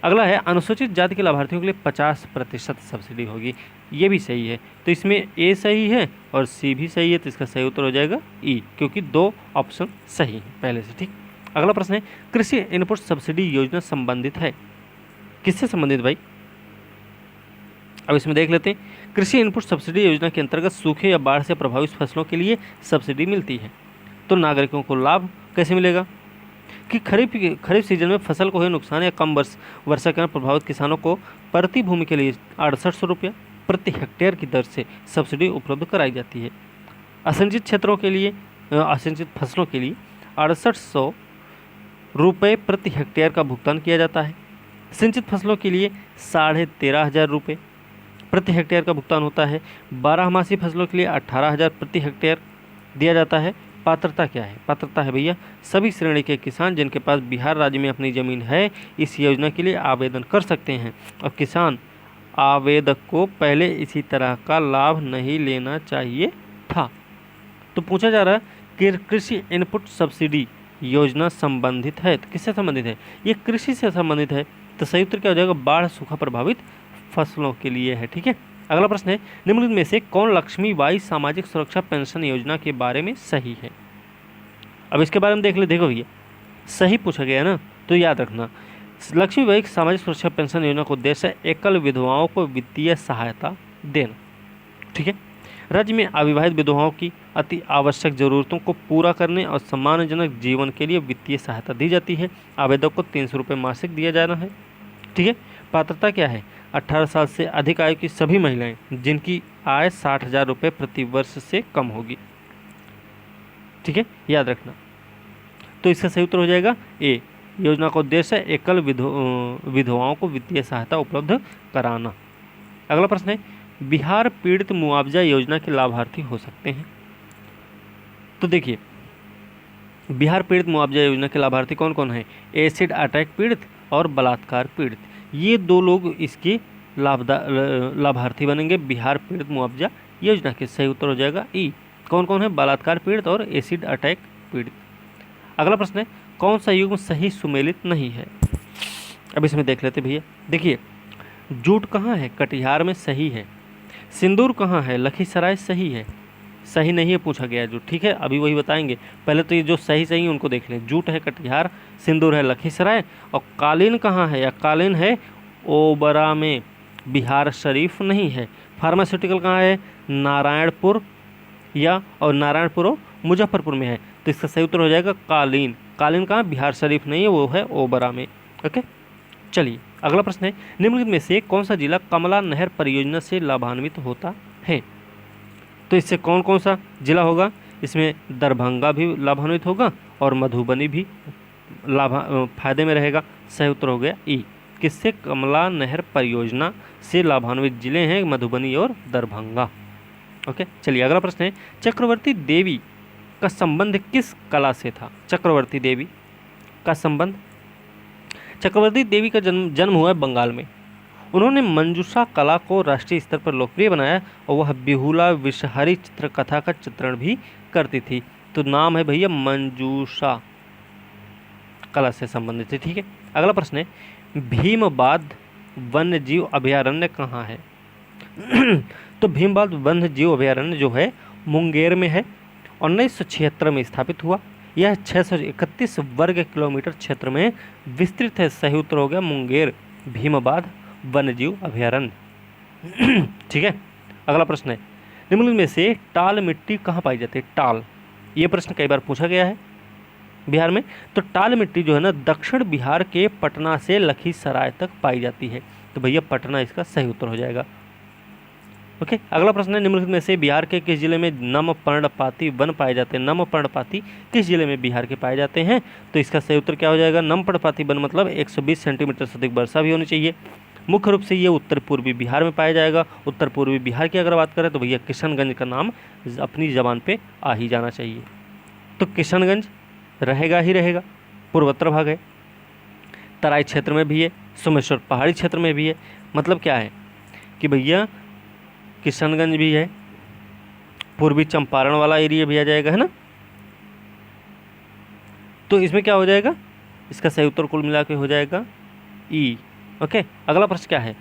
अगला है, अनुसूचित जाति के लाभार्थियों के लिए 50% सब्सिडी होगी, ये भी सही है। तो इसमें ए सही है और सी भी सही है, तो इसका सही उत्तर हो जाएगा ई, क्योंकि 2 ऑप्शन सही है पहले से, ठीक। अगला प्रश्न है, कृषि इनपुट सब्सिडी योजना संबंधित है, किससे संबंधित भाई? अब इसमें देख लेते हैं, कृषि इनपुट सब्सिडी योजना के अंतर्गत सूखे या बाढ़ से प्रभावित फसलों के लिए सब्सिडी मिलती है। तो नागरिकों को लाभ कैसे मिलेगा? कि खरीफ सीजन में फसल को हुए नुकसान या कम वर्षा के कारण प्रभावित किसानों को प्रति भूमि के लिए 6800 रुपया प्रति हेक्टेयर की दर से सब्सिडी उपलब्ध कराई जाती है। असिंचित क्षेत्रों के लिए, असिंचित फसलों के लिए 6800 रुपये प्रति हेक्टेयर का भुगतान किया जाता है। सिंचित फसलों के लिए 13,500 रुपये प्रति हेक्टेयर का भुगतान होता है। 12मासी फसलों के लिए 18,000 प्रति हेक्टेयर दिया जाता है। पात्रता क्या है? पात्रता है भैया, सभी श्रेणी के किसान जिनके पास बिहार राज्य में अपनी ज़मीन है इस योजना के लिए आवेदन कर सकते हैं, और किसान आवेदक को पहले इसी तरह का लाभ नहीं लेना चाहिए था। तो पूछा जा रहा है कि कृषि इनपुट सब्सिडी योजना संबंधित है, तो किससे संबंधित है? ये कृषि से संबंधित है। तो सही उत्तर क्या हो जाएगा? बाढ़ सूखा प्रभावित फसलों के लिए है, ठीक है। अगला प्रश्न है, निम्नलिखित में से कौन लक्ष्मीबाई सामाजिक सुरक्षा पेंशन योजना के बारे में सही है? अब इसके बारे में देख ले, देखो भैया सही पूछा गया ना, तो याद रखना, लक्ष्मीबाई सामाजिक सुरक्षा पेंशन योजना का उद्देश्य है एकल विधवाओं को वित्तीय सहायता देना, ठीक है। राज्य में अविवाहित विधवाओं की अति आवश्यक जरूरतों को पूरा करने और सम्मानजनक जीवन के लिए वित्तीय सहायता दी जाती है। आवेदक को 300 रुपये मासिक दिया जाना है, ठीक है। पात्रता क्या है? 18 साल से अधिक आयु की सभी महिलाएं जिनकी आय 60,000 रुपये प्रति वर्ष से कम होगी। ठीक है, याद रखना। तो इसका सही उत्तर हो जाएगा ए। योजना का उद्देश्य है एकल विधवाओं को वित्तीय सहायता उपलब्ध कराना। अगला प्रश्न है, बिहार पीड़ित मुआवजा योजना के लाभार्थी हो सकते हैं। तो देखिए, बिहार पीड़ित मुआवजा योजना के लाभार्थी कौन कौन है? एसिड अटैक पीड़ित और बलात्कार पीड़ित, ये दो लोग इसके लाभार्थी बनेंगे बिहार पीड़ित मुआवजा योजना के। सही उत्तर हो जाएगा ई। कौन कौन है? बलात्कार पीड़ित और एसिड अटैक पीड़ित। अगला प्रश्न है, कौन सा युग्म सही सुमेलित नहीं है? अब इसमें देख लेते भैया। देखिए, जूट कहाँ है? कटिहार में सही है। सिंदूर कहाँ है? लखीसराय सही है। सही नहीं है पूछा गया जूट। ठीक है, अभी वही बताएंगे। पहले तो ये जो सही सही उनको देख लें। जूट है कटिहार, सिंदूर है लखीसराय, और कालीन कहाँ है? या कालीन है ओबरा में, बिहार शरीफ नहीं है। फार्मास्यूटिकल कहाँ है? नारायणपुर और नारायणपुर मुजफ्फरपुर में है। तो इसका सही उत्तर हो जाएगा कालीन। कालीन कहाँ? बिहार शरीफ नहीं है, वो है ओबरा में। ओके, चलिए अगला प्रश्न है, निम्नलिखित में से कौन सा जिला कमला नहर परियोजना से लाभान्वित होता है? तो इससे कौन कौन सा जिला होगा? इसमें दरभंगा भी लाभान्वित होगा और मधुबनी भी फायदे में रहेगा। सही उत्तर हो गया ई। किससे? कमला नहर परियोजना से लाभान्वित जिले हैं मधुबनी और दरभंगा। ओके, चलिए अगला प्रश्न है, चक्रवर्ती देवी का संबंध किस कला से था? चक्रवर्ती देवी का संबंध, चक्रवर्ती देवी का जन्म हुआ है बंगाल में। उन्होंने मंजूषा कला को राष्ट्रीय स्तर पर लोकप्रिय बनाया और वह बिहुला विषहरी चित्रकथा का चित्रण भी करती थी। तो नाम है भैया मंजूषा कला से संबंधित है। ठीक है, अगला प्रश्न है, भीमबाद वन्य जीव अभयारण्य कहाँ है? तो भीमबाद वन्य जीव अभयारण्य जो है मुंगेर में है। 1976 में स्थापित हुआ। यह 631 वर्ग किलोमीटर क्षेत्र में विस्तृत है। सही उत्तर हो गया मुंगेर भीमबाद वन्यजीव अभयारण्य। ठीक है, अगला प्रश्न है, निम्नलिखित में से टाल मिट्टी कहाँ पाई जाती है? टाल, ये प्रश्न कई बार पूछा गया है बिहार में। तो टाल मिट्टी जो है ना दक्षिण बिहार के पटना से लखीसराय तक पाई जाती है। तो भैया पटना इसका सही उत्तर हो जाएगा। ओके, अगला प्रश्न है, निम्नलिखित में से बिहार के किस जिले में नम पर्णपाती वन पाए जाते हैं? नम पर्णपाती किस जिले में बिहार के पाए जाते हैं? तो इसका सही उत्तर क्या हो जाएगा? नम पर्णपाती वन मतलब 120 सेंटीमीटर से अधिक वर्षा भी होनी चाहिए। मुख्य रूप से ये उत्तर पूर्वी बिहार में पाया जाएगा। उत्तर पूर्वी बिहार की अगर बात करें तो भैया किशनगंज का नाम अपनी जबान पे आ ही जाना चाहिए। तो किशनगंज रहेगा ही रहेगा, पूर्वोत्तर भाग है। तराई क्षेत्र में भी है, सोमेश्वर पहाड़ी क्षेत्र में भी है। मतलब क्या है कि भैया किशनगंज भी है, पूर्वी चंपारण वाला एरिया भी आ जाएगा, है ना। तो इसमें क्या हो जाएगा? इसका सही उत्तर कुल मिला के हो जाएगा ई। ओके, अगला प्रश्न क्या है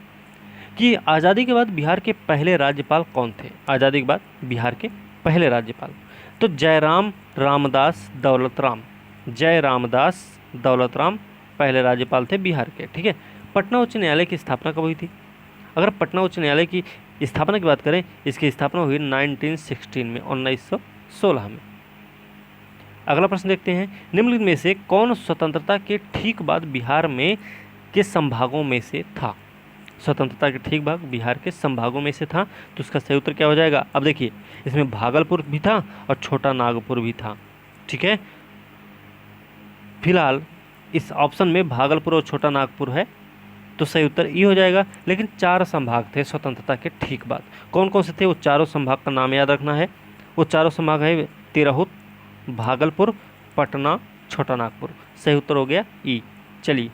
कि आज़ादी के बाद बिहार के पहले राज्यपाल कौन थे? आज़ादी के बाद बिहार के पहले राज्यपाल, तो जयराम रामदास दौलतराम। जय रामदास दौलतराम पहले राज्यपाल थे बिहार के। ठीक है, पटना उच्च न्यायालय की स्थापना कब हुई थी? अगर पटना उच्च न्यायालय की स्थापना की बात करें, इसकी स्थापना हुई 1916 में, 1916 में। अगला प्रश्न देखते हैं, निम्नलिखित में से कौन स्वतंत्रता के ठीक बाद बिहार में के संभागों में से था? स्वतंत्रता के ठीक भाग बिहार के संभागों में से था। तो उसका सही उत्तर क्या हो जाएगा? अब देखिए, इसमें भागलपुर भी था और छोटा नागपुर भी था। ठीक है, फिलहाल इस ऑप्शन में भागलपुर और छोटा नागपुर है, तो सही उत्तर ई हो जाएगा। लेकिन 4 संभाग थे स्वतंत्रता के ठीक बाद। कौन कौन से थे? वो चारों संभाग का नाम याद रखना है। वो चारों संभाग है तिरहुत, भागलपुर, पटना, छोटा नागपुर। सही उत्तर हो गया ई। चलिए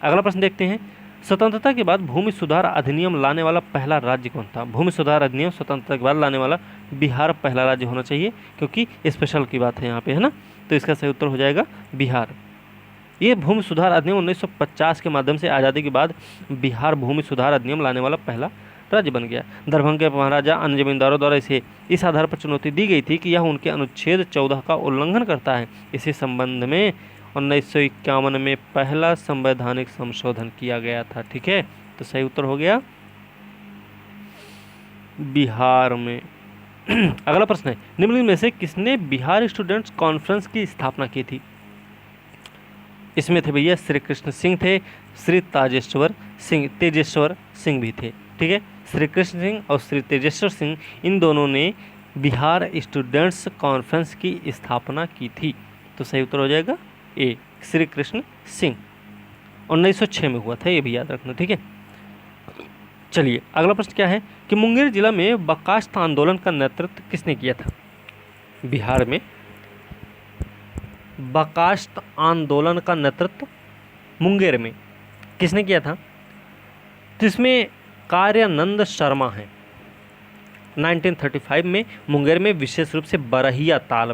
अगला प्रश्न देखते हैं, स्वतंत्रता के बाद भूमि सुधार अधिनियम लाने वाला पहला राज्य कौन था? भूमि सुधार अधिनियम स्वतंत्रता के बाद लाने वाला बिहार पहला राज्य होना चाहिए, क्योंकि स्पेशल की बात है यहाँ पे, है ना। तो इसका सही उत्तर हो जाएगा बिहार। ये भूमि सुधार अधिनियम 1950 के माध्यम से आज़ादी के बाद बिहार भूमि सुधार अधिनियम लाने वाला पहला राज्य बन गया। दरभंगा के महाराजा अन्य जमींदारों द्वारा इसे इस आधार पर चुनौती दी गई थी कि यह उनके अनुच्छेद 14 का उल्लंघन करता है। इसी संबंध में 1951 में पहला संवैधानिक संशोधन किया गया था। ठीक है, तो सही उत्तर हो गया बिहार में। अगला प्रश्न है, निम्नलिखित में से किसने बिहार स्टूडेंट्स कॉन्फ्रेंस की स्थापना की थी? इसमें थे भैया श्री कृष्ण सिंह थे, श्री तेजेश्वर सिंह भी थे। ठीक है, श्री कृष्ण सिंह और श्री तेजेश्वर सिंह, इन दोनों ने बिहार स्टूडेंट्स कॉन्फ्रेंस की स्थापना की थी। तो सही उत्तर हो जाएगा ए, श्री कृष्ण सिंह। 1906 में हुआ था, ये भी याद रखना, ठीक है। चलिए अगला प्रश्न क्या है कि मुंगेर जिला में बर्खास्त आंदोलन का नेतृत्व किसने किया था? बिहार में बर्खास्त आंदोलन का नेतृत्व मुंगेर में किसने किया था? तो इसमें कार्यानंद शर्मा हैं। 1935 में मुंगेर में विशेष रूप से बरहिया ताल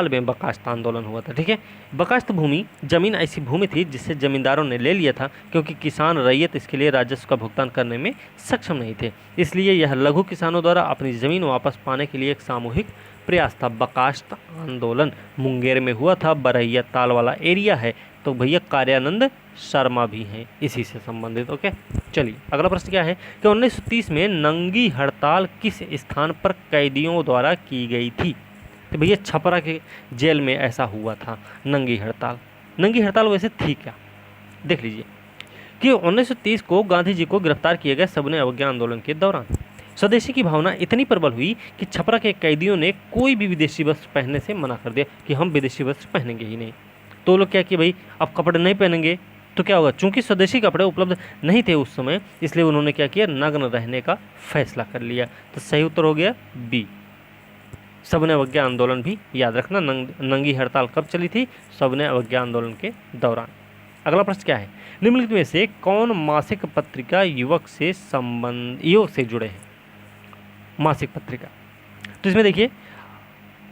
में बर्खास्त आंदोलन हुआ था, ठीक है। बर्खास्त भूमि जमीन ऐसी भूमि थी जिसे जमींदारों ने ले लिया था क्योंकि किसान रैयत इसके लिए राजस्व का भुगतान करने में सक्षम नहीं थे। इसलिए यह लघु किसानों द्वारा अपनी जमीन वापस पाने के लिए एक सामूहिक प्रयास था। बर्खास्त आंदोलन मुंगेर में हुआ था, बरहिया ताल वाला एरिया है, तो भैया कार्यानंद शर्मा भी हैं इसी से संबंधित। ओके, चलिए अगला प्रश्न क्या है कि 1930 में नंगी हड़ताल किस स्थान पर कैदियों द्वारा की गई थी? तो भैया छपरा के जेल में ऐसा हुआ था नंगी हड़ताल। नंगी हड़ताल वैसे थी क्या, देख लीजिए कि 1930 को गांधी जी को गिरफ्तार किए गए सबने अवज्ञा आंदोलन के दौरान स्वदेशी की भावना इतनी प्रबल हुई कि छपरा के कैदियों ने कोई भी विदेशी वस्त्र पहनने से मना कर दिया कि हम विदेशी वस्त्र पहनेंगे ही नहीं। तो लोग क्या कि भाई अब कपड़े नहीं पहनेंगे तो क्या होगा, चूंकि स्वदेशी कपड़े उपलब्ध नहीं थे उस समय, इसलिए उन्होंने क्या किया, नग्न रहने का फैसला कर लिया। तो सही उत्तर हो गया बी, सबने अवज्ञा आंदोलन भी याद रखना। नंगी हड़ताल कब चली थी? सबने अवज्ञा आंदोलन के दौरान। अगला प्रश्न क्या है, निम्नलिखित में से कौन मासिक पत्रिका युवक से जुड़े हैं? मासिक पत्रिका, तो इसमें देखिए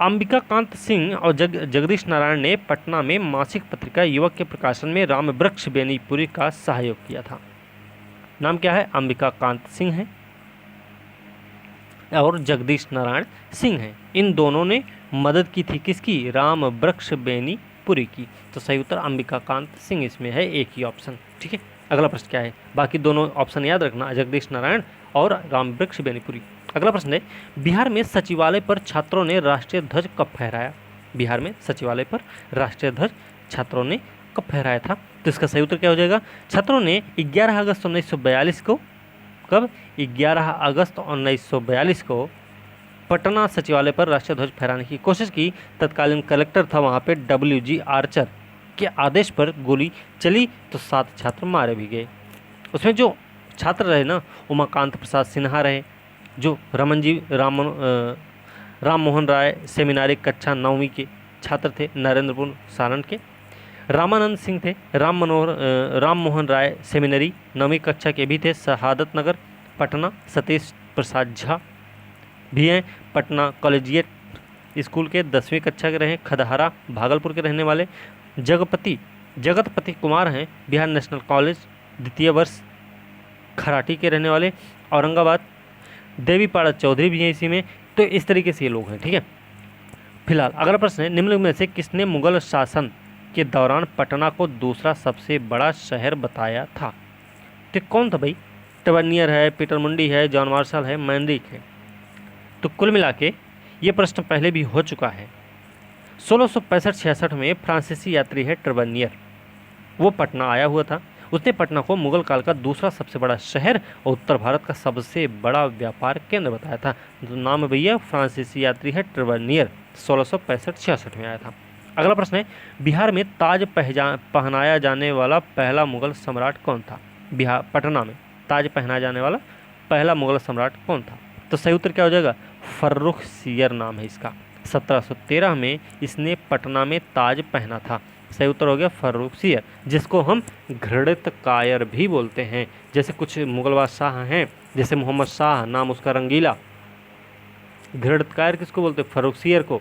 अंबिका कांत सिंह और जगदीश नारायण ने पटना में मासिक पत्रिका युवक के प्रकाशन में रामवृक्ष बेनीपुरी का सहयोग किया था। नाम क्या है? अंबिका कांत सिंह है और जगदीश नारायण सिंह हैं। इन दोनों ने मदद की थी किसकी? रामवृक्ष बेनीपुरी की। तो सही उत्तर अंबिका कांत सिंह इसमें है, एक ही ऑप्शन, ठीक है। अगला प्रश्न क्या है, बाकी दोनों ऑप्शन याद रखना, जगदीश नारायण और रामवृक्ष बेनीपुरी। अगला प्रश्न है, बिहार में सचिवालय पर छात्रों ने राष्ट्रीय ध्वज कब फहराया? बिहार में सचिवालय पर राष्ट्रीय ध्वज छात्रों ने कब फहराया था? तो इसका सही उत्तर क्या हो जाएगा? छात्रों ने 11 अगस्त 1942 को, कब? 11 अगस्त 1942 को पटना सचिवालय पर राष्ट्रीय ध्वज फहराने की कोशिश की। तत्कालीन कलेक्टर था वहाँ पे WG आर्चर के आदेश पर गोली चली तो 7 छात्र मारे भी गए। उसमें जो छात्र रहे ना, उमाकांत प्रसाद सिन्हा रहे, जो राम मोहन राय सेमिनारी कक्षा 9वीं के छात्र थे नरेंद्रपुर सारण के, रामानंद सिंह थे, राम मोहन राय सेमिनरी 9वीं कक्षा के भी थे शहादत नगर पटना, सतीश प्रसाद झा भी हैं पटना कॉलेजिएट स्कूल के 10वीं कक्षा के रहे, खदहारा भागलपुर के रहने वाले, जगतपति कुमार हैं बिहार नेशनल कॉलेज द्वितीय वर्ष खराटी के रहने वाले, औरंगाबाद देवीपाड़ा चौधरी भी हैं इसी में। तो इस तरीके से ये लोग हैं, ठीक है। फिलहाल अगला प्रश्न है, निम्नलिखित में से किसने मुगल शासन के दौरान पटना को दूसरा सबसे बड़ा शहर बताया था? तो कौन था भाई? टर्बनियर है, पीटर मुंडी है, जॉन मार्शल है, मैनरिक है। तो कुल मिला के ये प्रश्न पहले भी हो चुका है। 1665-66 में फ्रांसीसी यात्री है टर्बनियर, वो पटना आया हुआ था। उसने पटना को मुगल काल का दूसरा सबसे बड़ा शहर और उत्तर भारत का सबसे बड़ा व्यापार केंद्र बताया था। तो नाम भैया फ्रांसीसी यात्री है टर्बनियर, 1665-66 में आया था। अगला प्रश्न है, बिहार में ताज पहनाया जाने वाला पहला मुगल सम्राट कौन था? बिहार पटना में ताज पहनाया जाने वाला पहला मुगल सम्राट कौन था? तो सही उत्तर क्या हो जाएगा? फर्रुखसियर नाम है इसका। 1713 में इसने पटना में ताज पहना था। सही उत्तर हो गया फर्रुखसियर, जिसको हम घृणित कायर भी बोलते हैं। जैसे कुछ मुगल बादशाह हैं, जैसे मोहम्मद शाह, नाम उसका रंगीला। घृणित कायर किसको बोलते हैं? फर्रुखसियर को,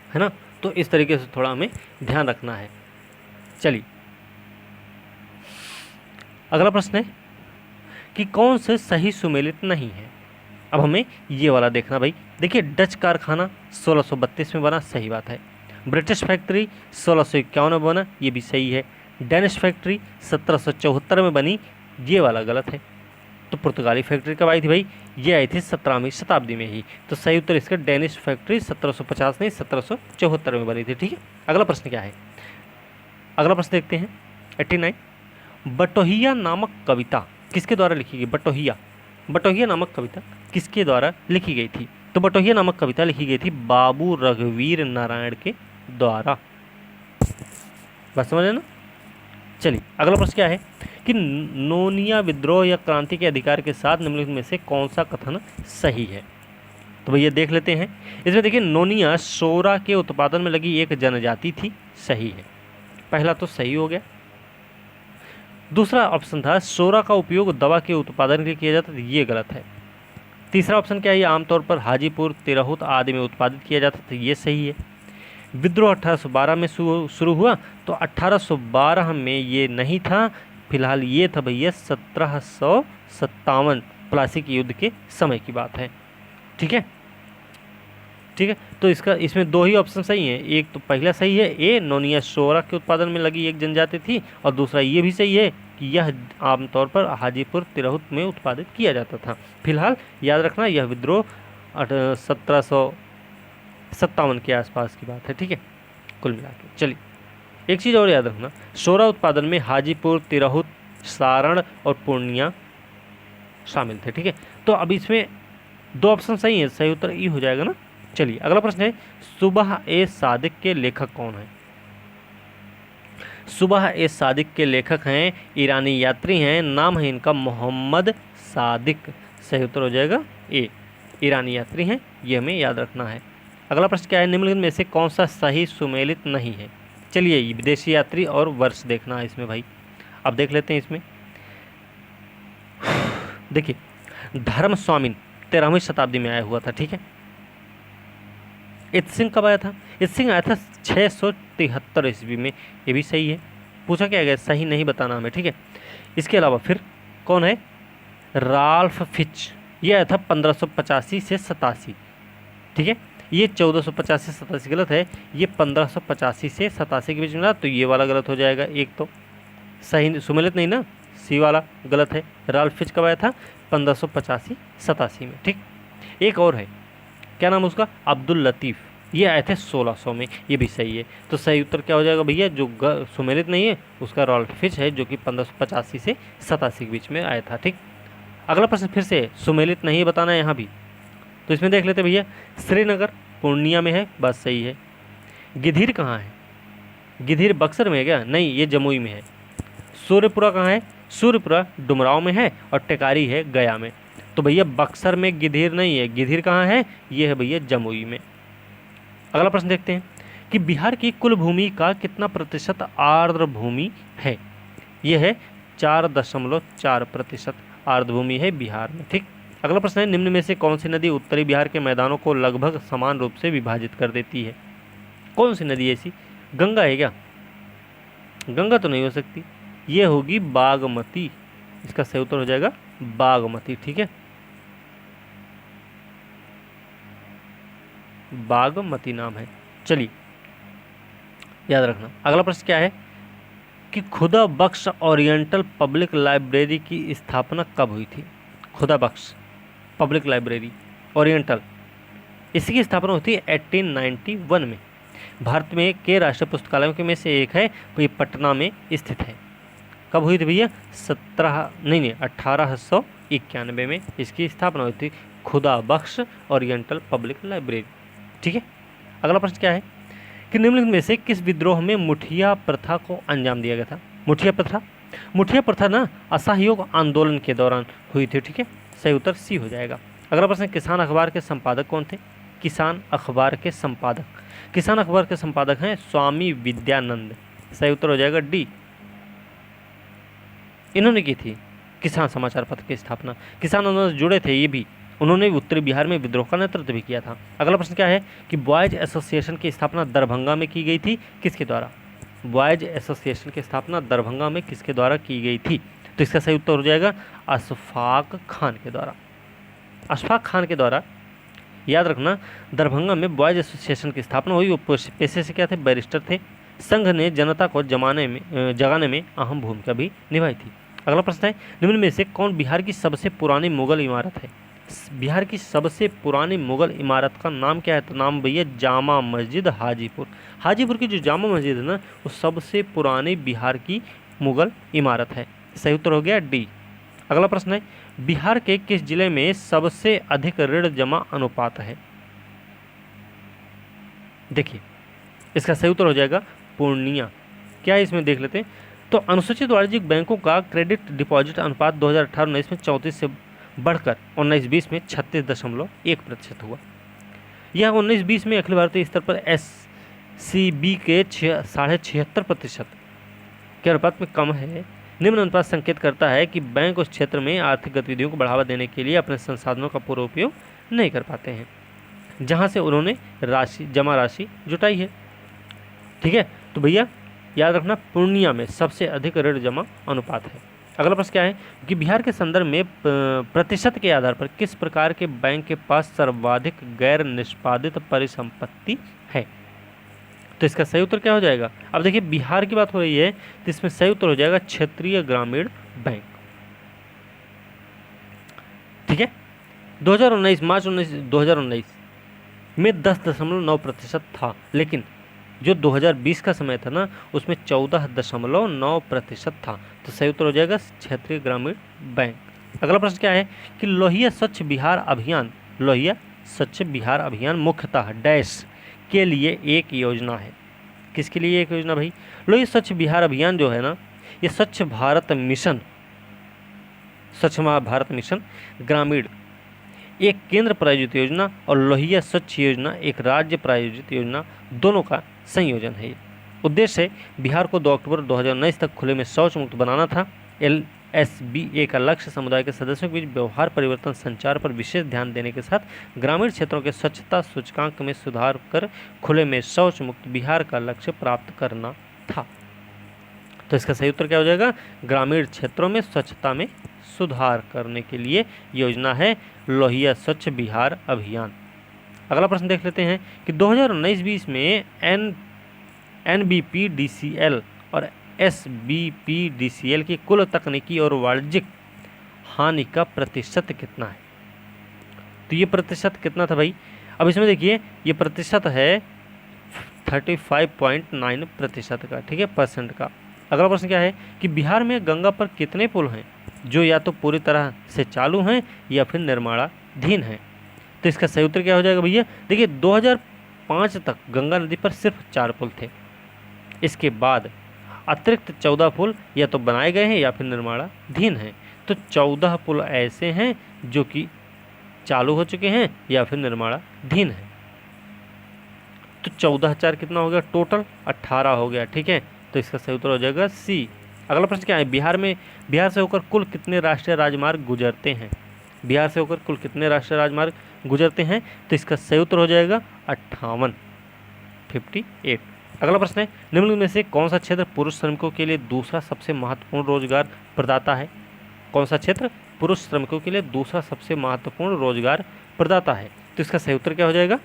है ना। तो इस तरीके से थोड़ा हमें ध्यान रखना है। चलिए अगला प्रश्न है कि कौन से सही सुमेलित नहीं है। अब हमें ये वाला देखना भाई। देखिए, डच कारखाना 1632 में बना, सही बात है। ब्रिटिश फैक्ट्री 1651 में बना, ये भी सही है। डेनिश फैक्ट्री 1774 में बनी, ये वाला गलत है। तो पुर्तगाली फैक्ट्री कब आई थी भाई? ये आई थी 17वीं शताब्दी में ही। तो सही उत्तर इसका डेनिश फैक्ट्री 1750 नहीं 1774 में बनी थी, ठीक है। अगला प्रश्न क्या है? अगला प्रश्न देखते हैं 89। बटोहिया नामक कविता किसके द्वारा लिखी गई? बटोहिया। बटोहिया नामक कविता किसके द्वारा लिखी गई थी? तो बटोहिया नामक कविता लिखी गई थी बाबू रघुवीर नारायण के द्वारा। बात समझ ना? चलिए अगला प्रश्न क्या है कि नोनिया विद्रोह या क्रांति के अधिकार के साथ निम्नलिखित में से कौन सा कथन सही है? तो भैया देख लेते हैं। इसमें देखिए, नोनिया सोरा के उत्पादन में लगी एक जनजाति थी, सही है। पहला तो सही हो गया। दूसरा ऑप्शन था सोरा का उपयोग दवा के उत्पादन के लिए किया जाता था, ये गलत है। तीसरा ऑप्शन क्या है? ये आमतौर पर हाजीपुर, तिरहुत आदि में उत्पादित किया जाता था, ये सही है। विद्रोह 1812 में शुरू हुआ, तो 1812 में ये नहीं था, फिलहाल ये था भैया 1757 प्लासी के युद्ध के समय की बात है। ठीक है, ठीक है। तो इसमें दो ही ऑप्शन सही हैं। एक तो पहला सही है, ए नोनिया सोरा के उत्पादन में लगी एक जनजाति थी, और दूसरा ये भी सही है कि यह आमतौर पर हाजीपुर, तिरहुत में उत्पादित किया जाता था। फिलहाल याद रखना, यह विद्रोह 1757 के आसपास की बात है। ठीक है, कुल मिला के। चलिए एक चीज़ और याद रखना, सोरा उत्पादन में हाजीपुर, तिरहुत, सारण और पूर्णिया शामिल थे। ठीक है, तो अब इसमें दो ऑप्शन सही है, सही उत्तर ई हो जाएगा ना। चलिए अगला प्रश्न है, सुबह ए सादिक के लेखक कौन है? सुबह ए सादिक के लेखक हैं ईरानी यात्री हैं, नाम है इनका मोहम्मद सादिक। सही उत्तर हो जाएगा ए, ईरानी यात्री हैं, ये हमें याद रखना है। अगला प्रश्न क्या है, निम्नलिखित में से कौन सा सही सुमेलित नहीं है? चलिए विदेशी यात्री और वर्ष देखना है इसमें भाई। अब देख लेते हैं इसमें। देखिए, धर्म स्वामी 13वीं शताब्दी में आया हुआ था। ठीक है, इत सिंह कब आया था? इत सिंह आया था 673 ईस्वी में, ये भी सही है। पूछा क्या गया? सही नहीं बताना हमें। ठीक है, इसके अलावा फिर कौन है? राल्फ फिच, ये आया था 1585 से 87। ठीक है, ये 1485 से 87 गलत है, ये 1585 से 87 के बीच में ना, तो ये वाला गलत हो जाएगा। एक तो सही सुमेलित नहीं ना, सी वाला गलत है। राल्फ फिच कब आया था? 1585-87 में। ठीक, एक और है, क्या नाम उसका? अब्दुल लतीफ़, ये आए थे 1600 में, ये भी सही है। तो सही उत्तर क्या हो जाएगा भैया? जो सुमेलित नहीं है उसका राल्फ फिच है, जो कि 1585 से 87 के बीच में आया था। ठीक, अगला प्रश्न फिर से सुमेलित नहीं बताना है यहाँ भी, तो इसमें देख लेते भैया। श्रीनगर पूर्णिया में है, बात सही है। गिधिर कहाँ है? गिधिर बक्सर में है क्या? नहीं, ये जमुई में है। सूर्यपुरा कहाँ है? सूर्यपुरा डुमराव में है, और टेकारी है गया में। तो भैया बक्सर में गिधिर नहीं है, गिधिर कहाँ है? ये है भैया जमुई में। अगला प्रश्न देखते हैं कि बिहार की कुल भूमि का कितना प्रतिशत आर्द्र भूमि है? यह है 4.4% आर्द्र भूमि है बिहार में। ठीक, अगला प्रश्न है, निम्न में से कौन सी नदी उत्तरी बिहार के मैदानों को लगभग समान रूप से विभाजित कर देती है? कौन सी नदी ऐसी? गंगा है क्या? गंगा तो नहीं हो सकती, ये होगी बागमती। इसका सही उत्तर हो जाएगा बागमती। ठीक है, बागमती नाम है। चलिए याद रखना। अगला प्रश्न क्या है कि खुदा बख्श ओरिएंटल पब्लिक लाइब्रेरी की स्थापना कब हुई थी? खुदा बख्श पब्लिक लाइब्रेरी ओरिएंटल, इसकी स्थापना हुई थी 1891 में। भारत में के राष्ट्रीय पुस्तकालयों में से एक है, ये पटना में स्थित है। कब हुई थी भैया? 1891 में इसकी स्थापना हुई थी, खुदा बख्श ओरिएंटल पब्लिक लाइब्रेरी। ठीक है, अगला प्रश्न क्या है कि निम्नलिखित में से किस विद्रोह में मुठिया प्रथा को अंजाम दिया गया था? मुठिया प्रथा, मुठिया प्रथा ना असहयोग आंदोलन के दौरान हुई थी। ठीक है, सही उत्तर सी हो जाएगा। अगला प्रश्न, किसान अखबार के संपादक कौन थे? किसान अखबार के संपादक, किसान अखबार के संपादक हैं स्वामी विद्यानंद। सही उत्तर हो जाएगा डी, इन्होंने की थी किसान समाचार पत्र की स्थापना। किसान आंदोलन से जुड़े थे ये भी, उन्होंने उत्तरी बिहार में विद्रोह का नेतृत्व भी किया था। अगला प्रश्न क्या है कि बॉयज एसोसिएशन की स्थापना दरभंगा में की गई थी, किसके द्वारा? बॉयज एसोसिएशन की स्थापना दरभंगा में किसके द्वारा की गई थी? तो इसका सही उत्तर हो जाएगा अशफाक खान के द्वारा। अशफाक खान के द्वारा, याद रखना, दरभंगा में बॉयज एसोसिएशन की स्थापना हुई। वो पेशे से क्या थे? बैरिस्टर थे। संघ ने जनता को जगाने में अहम भूमिका भी निभाई थी। अगला प्रश्न है, निम्न में से कौन बिहार की सबसे पुरानी मुगल इमारत है? बिहार की सबसे पुरानी मुगल इमारत का नाम क्या है? तो नाम भैया जामा मस्जिद हाजीपुर। हाजीपुर की जो जामा मस्जिद है ना, वो सबसे पुरानी बिहार की मुगल इमारत है। सही उत्तर हो गया डी, अगला प्रश्न है, बिहार के किस जिले में सबसे अधिक ऋण जमा अनुपात है? देखिए, इसका सही उत्तर हो जाएगा पूर्णिया। क्या है इसमें देख लेते हैं। तो अनुसूचित वाणिज्यिक बैंकों का क्रेडिट डिपॉजिट अनुपात 2018-19 में 34 से बढ़कर 19-20 में 36.1% हुआ। यह 19-20 में अखिल भारतीय स्तर पर SCB के 76.5% के अनुपात में कम है। निम्न अनुपात संकेत करता है कि बैंक उस क्षेत्र में आर्थिक गतिविधियों को बढ़ावा देने के लिए अपने संसाधनों का पूरा उपयोग नहीं कर पाते हैं, जहां से उन्होंने जमा राशि जुटाई है। ठीक है, तो भैया याद रखना, पूर्णिया में सबसे अधिक ऋण जमा अनुपात है। अगला प्रश्न क्या है कि बिहार के संदर्भ में प्रतिशत के आधार पर किस प्रकार के बैंक के पास सर्वाधिक गैर निष्पादित परिसंपत्ति है? तो इसका सही उत्तर क्या हो जाएगा? अब देखिए, बिहार की बात हो रही है तो इसमें सही उत्तर हो जाएगा क्षेत्रीय ग्रामीण बैंक। ठीक है, 2019 मार्च 2019 में 10.9% था, लेकिन जो 2020 का समय था ना, उसमें 14.9% था। तो सही उत्तर हो जाएगा क्षेत्रीय ग्रामीण बैंक। अगला प्रश्न क्या है कि लोहिया स्वच्छ बिहार अभियान मुख्यतः डैश के लिए एक योजना है। किसके लिए एक योजना भाई? लोहिया स्वच्छ बिहार अभियान जो है ना, ये स्वच्छ भारत मिशन ग्रामीण एक केंद्र प्रायोजित योजना और लोहिया स्वच्छ योजना एक राज्य प्रायोजित योजना, दोनों का संयोजन है। उद्देश्य बिहार को 2 अक्टूबर 2019 तक खुले में शौच मुक्त बनाना था। LSBA का लक्ष्य समुदाय के सदस्यों के बीच व्यवहार परिवर्तन संचार पर विशेष ध्यान देने के साथ ग्रामीण क्षेत्रों के स्वच्छता सूचकांक में सुधार कर खुले में शौच मुक्त बिहार का लक्ष्य प्राप्त करना था। तो इसका सही उत्तर क्या हो जाएगा? ग्रामीण क्षेत्रों में स्वच्छता में सुधार करने के लिए योजना है लोहिया स्वच्छ बिहार अभियान। अगला प्रश्न देख लेते हैं कि 2019-20 में NBPDCL और SBPDCL की कुल तकनीकी और वाणिज्यिक हानि का प्रतिशत कितना है? तो ये प्रतिशत कितना था भाई? अब इसमें देखिए, ये प्रतिशत है 35.9% का। ठीक है, परसेंट का। अगला प्रश्न क्या है कि बिहार में गंगा पर कितने पुल हैं जो या तो पूरी तरह से चालू हैं या फिर निर्माणाधीन हैं? तो इसका सही उत्तर क्या हो जाएगा भैया? देखिए, 2005 तक गंगा नदी पर सिर्फ 4 पुल थे। इसके बाद अतिरिक्त 14 पुल या तो बनाए गए हैं या फिर निर्माणाधीन हैं। तो 14 पुल ऐसे हैं जो कि चालू हो चुके हैं या फिर निर्माणाधीन हैं। तो 14,4 कितना हो गया? टोटल 18 हो गया। ठीक है, तो इसका सही उत्तर हो जाएगा सी। अगला प्रश्न क्या है, बिहार से होकर कुल कितने राष्ट्रीय राजमार्ग गुजरते हैं? बिहार से होकर कुल कितने राष्ट्रीय राजमार्ग गुजरते हैं? तो इसका सही उत्तर हो जाएगा 58। अगला प्रश्न है, निम्न में से कौन सा क्षेत्र पुरुष श्रमिकों के लिए दूसरा सबसे महत्वपूर्ण रोजगार प्रदाता है? कौन सा क्षेत्र पुरुष श्रमिकों के लिए दूसरा सबसे महत्वपूर्ण रोजगार प्रदाता है? तो इसका सही उत्तर क्या हो जाएगा?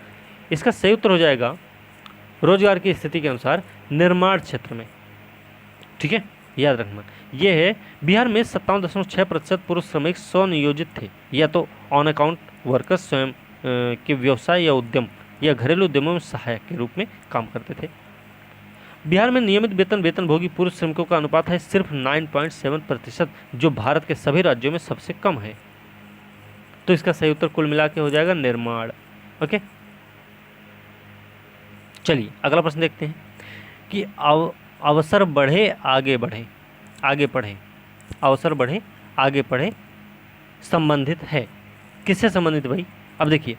इसका सही उत्तर हो जाएगा रोजगार की स्थिति के अनुसार निर्माण क्षेत्र में। ठीक है, याद रखना। यह है बिहार में 57.6% पुरुष श्रमिक स्वनियोजित थे या तो ऑन अकाउंट वर्कर्स स्वयं के व्यवसाय या उद्यम या घरेलू उद्यमों में सहायक के रूप में काम करते थे। बिहार में नियमित वेतनभोगी पुरुष श्रमिकों का अनुपात है सिर्फ 9.7%, जो भारत के सभी राज्यों में सबसे कम है। तो इसका सही उत्तर कुल मिला के हो जाएगा निर्माण। ओके, चलिए अगला प्रश्न देखते हैं कि अवसर बढ़े आगे बढ़े अवसर बढ़े आगे बढ़े संबंधित है। किससे संबंधित भाई? अब देखिए,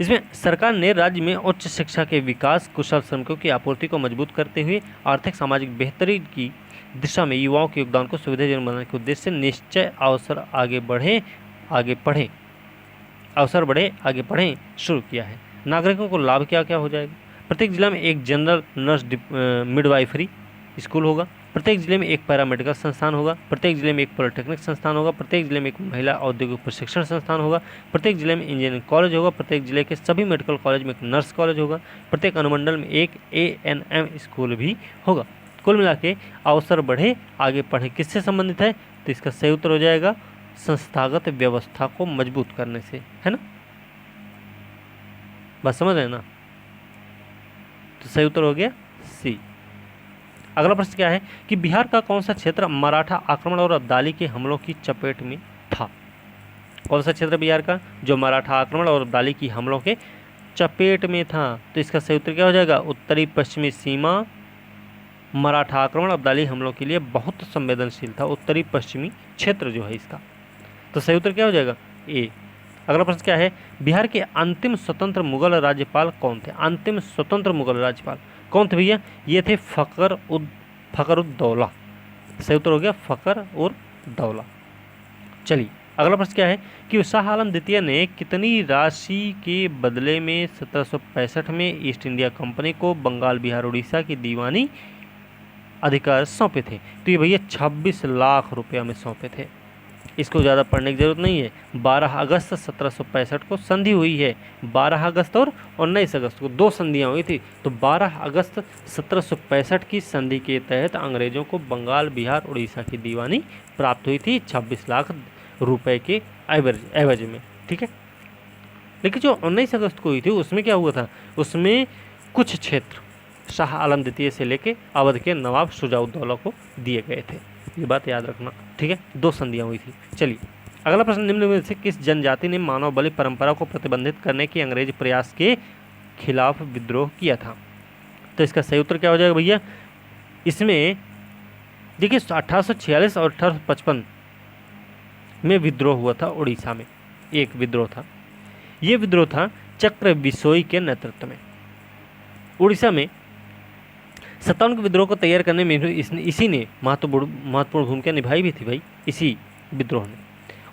इसमें सरकार ने राज्य में उच्च शिक्षा के विकास, कुशल श्रमिकों की आपूर्ति को मजबूत करते हुए आर्थिक सामाजिक बेहतरी की दिशा में युवाओं के योगदान को सुविधाजनक बनाने के उद्देश्य से निश्चय अवसर बढ़े आगे बढ़े शुरू किया है। नागरिकों को लाभ क्या क्या हो जाएगा? प्रत्येक जिला में एक जनरल नर्स मिडवाइफरी स्कूल होगा, प्रत्येक जिले में एक पैरामेडिकल संस्थान होगा, प्रत्येक जिले में एक पॉलिटेक्निक संस्थान होगा, प्रत्येक जिले में एक महिला औद्योगिक प्रशिक्षण संस्थान होगा, प्रत्येक जिले में इंजीनियरिंग कॉलेज होगा, प्रत्येक जिले के सभी मेडिकल कॉलेज में एक नर्स कॉलेज होगा, प्रत्येक अनुमंडल में एक ANM स्कूल भी होगा। कुल मिला के अवसर बढ़े आगे बढ़े किससे संबंधित है? तो इसका सही उत्तर हो जाएगा संस्थागत व्यवस्था को मजबूत करने से, है ना? बस समझ रहे ना? तो सही उत्तर हो गया सी। अगला प्रश्न क्या है कि बिहार का कौन सा क्षेत्र मराठा आक्रमण और अब्दाली के हमलों की चपेट में था? कौन सा क्षेत्र बिहार का जो मराठा आक्रमण और अब्दाली की हमलों के चपेट में था? तो इसका सही उत्तर क्या हो जाएगा? उत्तरी पश्चिमी सीमा मराठा आक्रमण अब्दाली हमलों के लिए बहुत संवेदनशील था। उत्तरी पश्चिमी क्षेत्र जो है इसका, तो सही उत्तर क्या हो जाएगा? ए। अगला प्रश्न क्या है? बिहार के अंतिम स्वतंत्र मुगल राज्यपाल कौन थे? अंतिम स्वतंत्र मुगल राज्यपाल कौन थे भैया? ये थे फखरुद्दौला। सही उत्तर हो गया फखरुद्दौला। चलिए अगला प्रश्न क्या है कि शाह आलम द्वितीय ने कितनी राशि के बदले में 1765 में ईस्ट इंडिया कंपनी को बंगाल बिहार उड़ीसा की दीवानी अधिकार सौंपे थे? तो ये भैया 26 लाख रुपया में सौंपे थे। इसको ज़्यादा पढ़ने की जरूरत नहीं है। 12 अगस्त 1765 को संधि हुई है। 12 अगस्त और 19 अगस्त को 2 संधियाँ हुई थी। तो 12 अगस्त 1765 की संधि के तहत अंग्रेजों को बंगाल बिहार उड़ीसा की दीवानी प्राप्त हुई थी 26 लाख रुपए के एवज में। ठीक है, लेकिन जो 19 अगस्त को हुई थी उसमें क्या हुआ था? उसमें कुछ क्षेत्र शाह आलम द्वितीय से लेके अवध के नवाब शुजाउद्दौला को दिए गए थे। ये बात याद रखना। ठीक है, 2 संधियाँ हुई थी। चलिए अगला प्रश्न, निम्न में से किस जनजाति ने मानव बलि परंपरा को प्रतिबंधित करने के अंग्रेज प्रयास के खिलाफ विद्रोह किया था? तो इसका सही उत्तर क्या हो जाएगा भैया? इसमें देखिए 1846 और 1855 में विद्रोह हुआ था उड़ीसा में। एक विद्रोह था, ये विद्रोह था चक्र बिसोई के नेतृत्व में। उड़ीसा में 57 के विद्रोह को तैयार करने में इसी ने महत्वपूर्ण भूमिका निभाई भी थी भाई, इसी विद्रोह ने।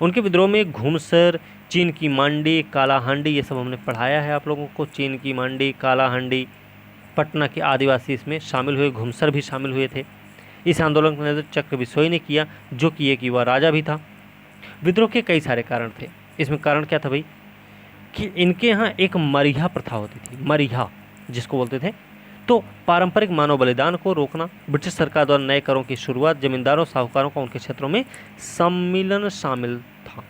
उनके विद्रोह में घुमसर, चीन की मांडी, कालाहांडी, ये सब हमने पढ़ाया है आप लोगों को। चीन की मांडी, कालाहांडी, पटना के आदिवासी इसमें शामिल हुए, घुमसर भी शामिल हुए थे। इस आंदोलन का नेतृत्व चक्र बिसोई ने किया, जो कि एक युवा राजा भी था। विद्रोह के कई सारे कारण थे। इसमें कारण क्या था भाई कि इनके यहाँ एक मरीहा प्रथा होती थी। मरीहा जिसको बोलते थे, तो पारंपरिक मानव बलिदान को रोकना, ब्रिटिश सरकार द्वारा नए करों की शुरुआत, जमींदारों साहूकारों का उनके क्षेत्रों में सम्मिलन शामिल था।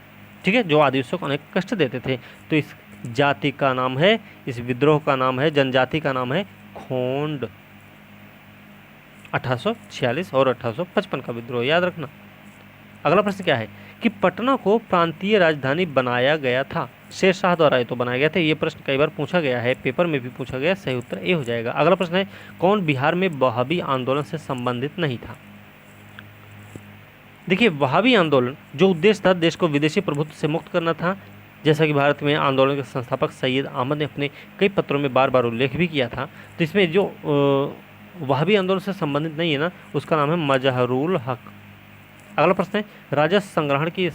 ठीक है, जो आदिवासियों को अनेक कष्ट देते थे। तो इस जाति का नाम है, इस विद्रोह का नाम है, जनजाति का नाम है खोंड। 1846 और 1855 का विद्रोह याद रखना। अगला प्रश्न क्या है कि पटना को प्रांतीय राजधानी बनाया गया था? शेरशाह द्वारा ये तो बनाया गया था। ये प्रश्न कई बार पूछा गया है, पेपर में भी पूछा गया। सही उत्तर ए हो जाएगा। अगला प्रश्न है कौन बिहार में वहाबी आंदोलन से संबंधित नहीं था? देखिए वहाबी आंदोलन जो उद्देश्य था देश को विदेशी प्रभुत्व से मुक्त करना था, जैसा कि भारत में आंदोलन के संस्थापक सैयद अहमद ने अपने कई पत्रों में बार बार उल्लेख भी किया था। तो इसमें जो वहाबी आंदोलन से संबंधित नहीं है ना, उसका नाम है मजहरुल हक। अगला प्रश्न है राजस्व संग्रहण की